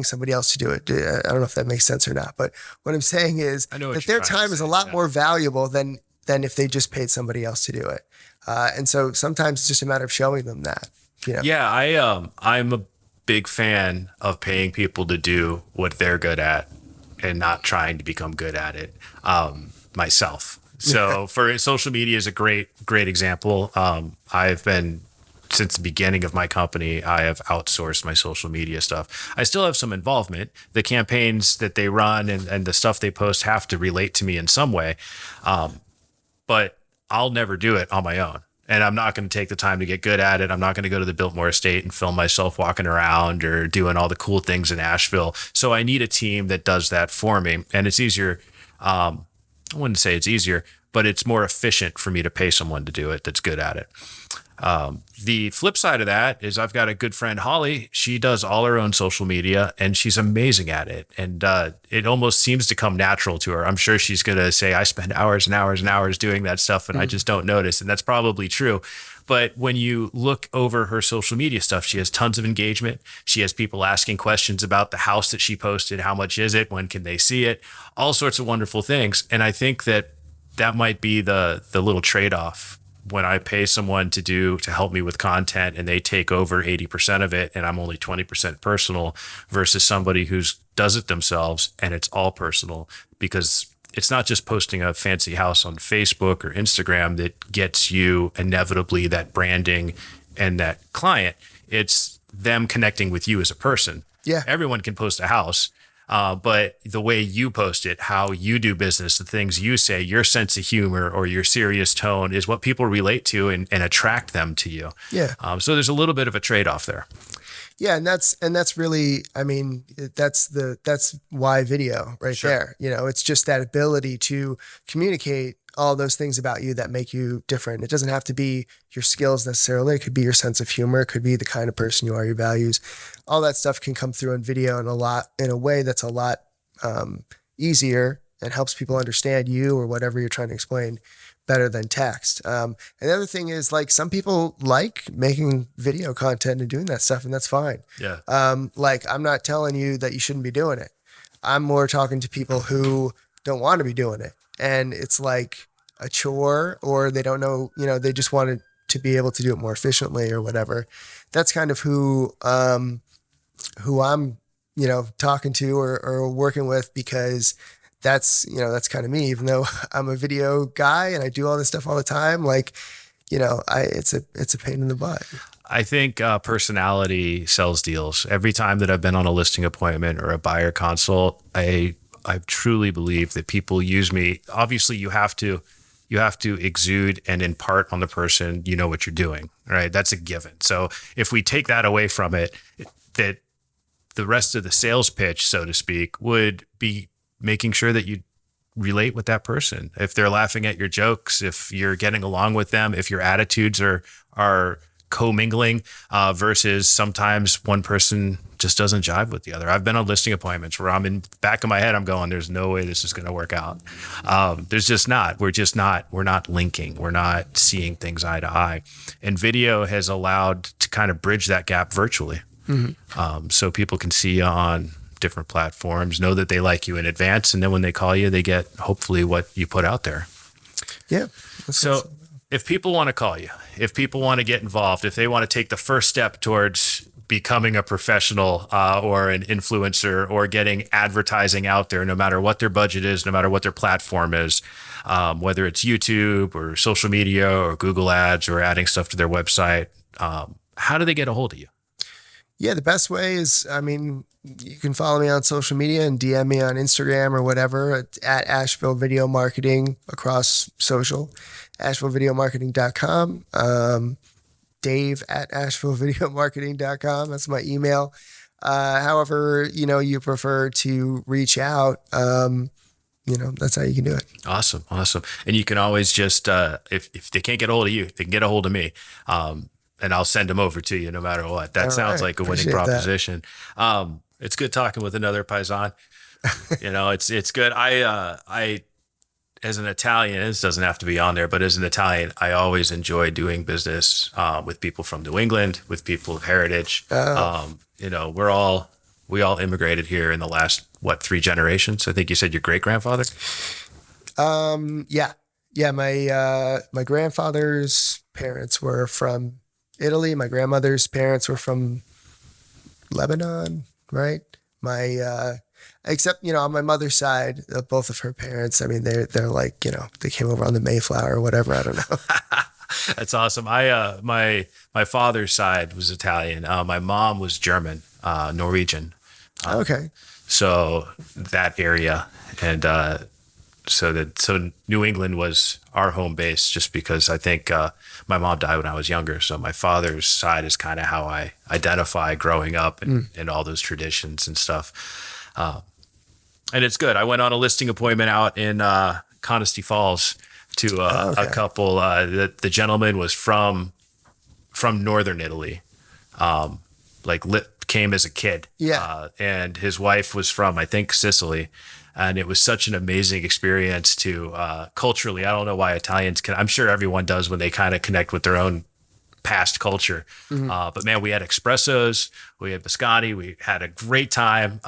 somebody else to do it. I don't know if that makes sense or not, but what I'm saying is that their time is a lot more valuable than if they just paid somebody else to do it. And so sometimes it's just a matter of showing them that. Yeah, I'm a big fan of paying people to do what they're good at and not trying to become good at it myself. So for social media is a great example. I've been, since the beginning of my company, I have outsourced my social media stuff. I still have some involvement. The campaigns that they run and the stuff they post have to relate to me in some way. But I'll never do it on my own. And I'm not going to take the time to get good at it. I'm not going to go to the Biltmore estate and film myself walking around or doing all the cool things in Asheville. So I need a team that does that for me. And it's easier. I wouldn't say it's easier, but it's more efficient for me to pay someone to do it that's good at it. The flip side of that is I've got a good friend, Holly. She does all her own social media and she's amazing at it. And it almost seems to come natural to her. I'm sure she's going to say, I spend hours and hours and hours doing that stuff and I just don't notice. And that's probably true. But when you look over her social media stuff, she has tons of engagement. She has people asking questions about the house that she posted. How much is it? When can they see it? All sorts of wonderful things. And I think that might be the little trade-off when I pay someone to help me with content and they take over 80% of it and I'm only 20% personal versus somebody who does it themselves and it's all personal, because it's not just posting a fancy house on Facebook or Instagram that gets you inevitably that branding and that client. It's them connecting with you as a person. Yeah. Everyone can post a house. But the way you post it, how you do business, the things you say, your sense of humor or your serious tone is what people relate to and attract them to you. Yeah. So there's a little bit of a trade-off there. Yeah. And that's really, I mean, that's why video right Sure. there. You know, it's just that ability to communicate all those things about you that make you different. It doesn't have to be your skills necessarily. It could be your sense of humor. It could be the kind of person you are, your values. All that stuff can come through in video in a way that's a lot easier and helps people understand you or whatever you're trying to explain better than text. And the other thing is, like, some people like making video content and doing that stuff, and that's fine. Yeah. Like, I'm not telling you that you shouldn't be doing it. I'm more talking to people who don't want to be doing it. And it's like a chore, or they don't know, you know, they just wanted to be able to do it more efficiently or whatever. That's kind of who I'm, you know, talking to or working with, because that's kind of me, even though I'm a video guy and I do all this stuff all the time. Like, you know, it's a pain in the butt. I think personality sells deals. Every time that I've been on a listing appointment or a buyer consult, I truly believe that people use me. Obviously, you have to exude and impart on the person, you know what you're doing, right? That's a given. So if we take that away from it, that the rest of the sales pitch, so to speak, would be making sure that you relate with that person. If they're laughing at your jokes, if you're getting along with them, if your attitudes are commingling versus sometimes one person just doesn't jive with the other. I've been on listing appointments where I'm in the back of my head, I'm going, there's no way this is going to work out. There's just not. We're not linking. We're not seeing things eye to eye. And video has allowed to kind of bridge that gap virtually. Mm-hmm. So people can see you on different platforms, know that they like you in advance, and then when they call you, they get hopefully what you put out there. Yeah. So if people want to call you, if people want to get involved, if they want to take the first step towards becoming a professional or an influencer or getting advertising out there, no matter what their budget is, no matter what their platform is, whether it's YouTube or social media or Google ads or adding stuff to their website, how do they get a hold of you? Yeah, the best way is, I mean, you can follow me on social media and DM me on Instagram or whatever at Asheville Video Marketing across social, AshevilleVideoMarketing.com, Dave at AshevilleVideoMarketing.com. That's my email. However, you know, you prefer to reach out, you know, that's how you can do it. Awesome. And you can always just, if they can't get a hold of you, they can get a hold of me. And I'll send them over to you no matter what. That sounds like a winning proposition. It's good talking with another Paisan. You know, it's good. I, as an Italian, this doesn't have to be on there, but as an Italian, I always enjoy doing business with people from New England, with people of heritage. You know, we all immigrated here in the last, 3 generations? I think you said your great grandfather. Yeah. My grandfather's parents were from Italy. My grandmother's parents were from Lebanon, right? Except, you know, on my mother's side, both of her parents, I mean, they're like, you know, they came over on the Mayflower or whatever. I don't know. That's awesome. My father's side was Italian. My mom was German, Norwegian. Okay. So that area. And, so New England was our home base, just because I think my mom died when I was younger. So my father's side is kind of how I identify growing up and all those traditions and stuff. And it's good. I went on a listing appointment out in Conisty Falls to a Okay. couple. The gentleman was from northern Italy, came as a kid. Yeah. And his wife was from, I think, Sicily. And it was such an amazing experience to culturally. I don't know why Italians can. I'm sure everyone does when they kind of connect with their own past culture. But man, we had espressos, we had biscotti, we had a great time.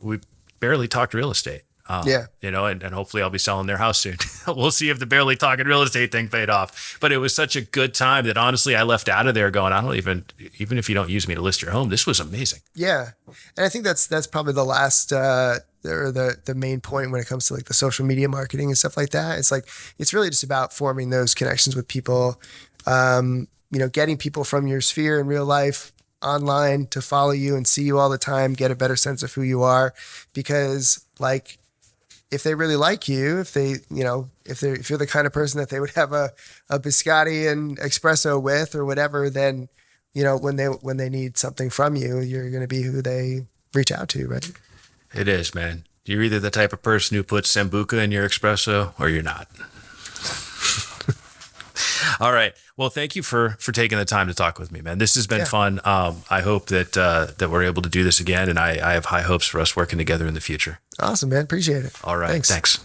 We barely talked real estate. Yeah. And hopefully I'll be selling their house soon. We'll see if the barely talking real estate thing paid off. But it was such a good time that honestly I left out of there going, I don't even if you don't use me to list your home, this was amazing. Yeah. And I think that's probably the last or the main point when it comes to like the social media marketing and stuff like that. It's like it's really just about forming those connections with people, getting people from your sphere in real life online to follow you and see you all the time, get a better sense of who you are. Because like if they really like you, if you're the kind of person that they would have a biscotti and espresso with or whatever, then, when they need something from you, you're going to be who they reach out to, right? It is, man. You're either the type of person who puts Sambuca in your espresso or you're not. All right. Well, thank you for taking the time to talk with me, man. This has been fun. I hope that we're able to do this again, and I have high hopes for us working together in the future. Awesome, man. Appreciate it. All right. Thanks.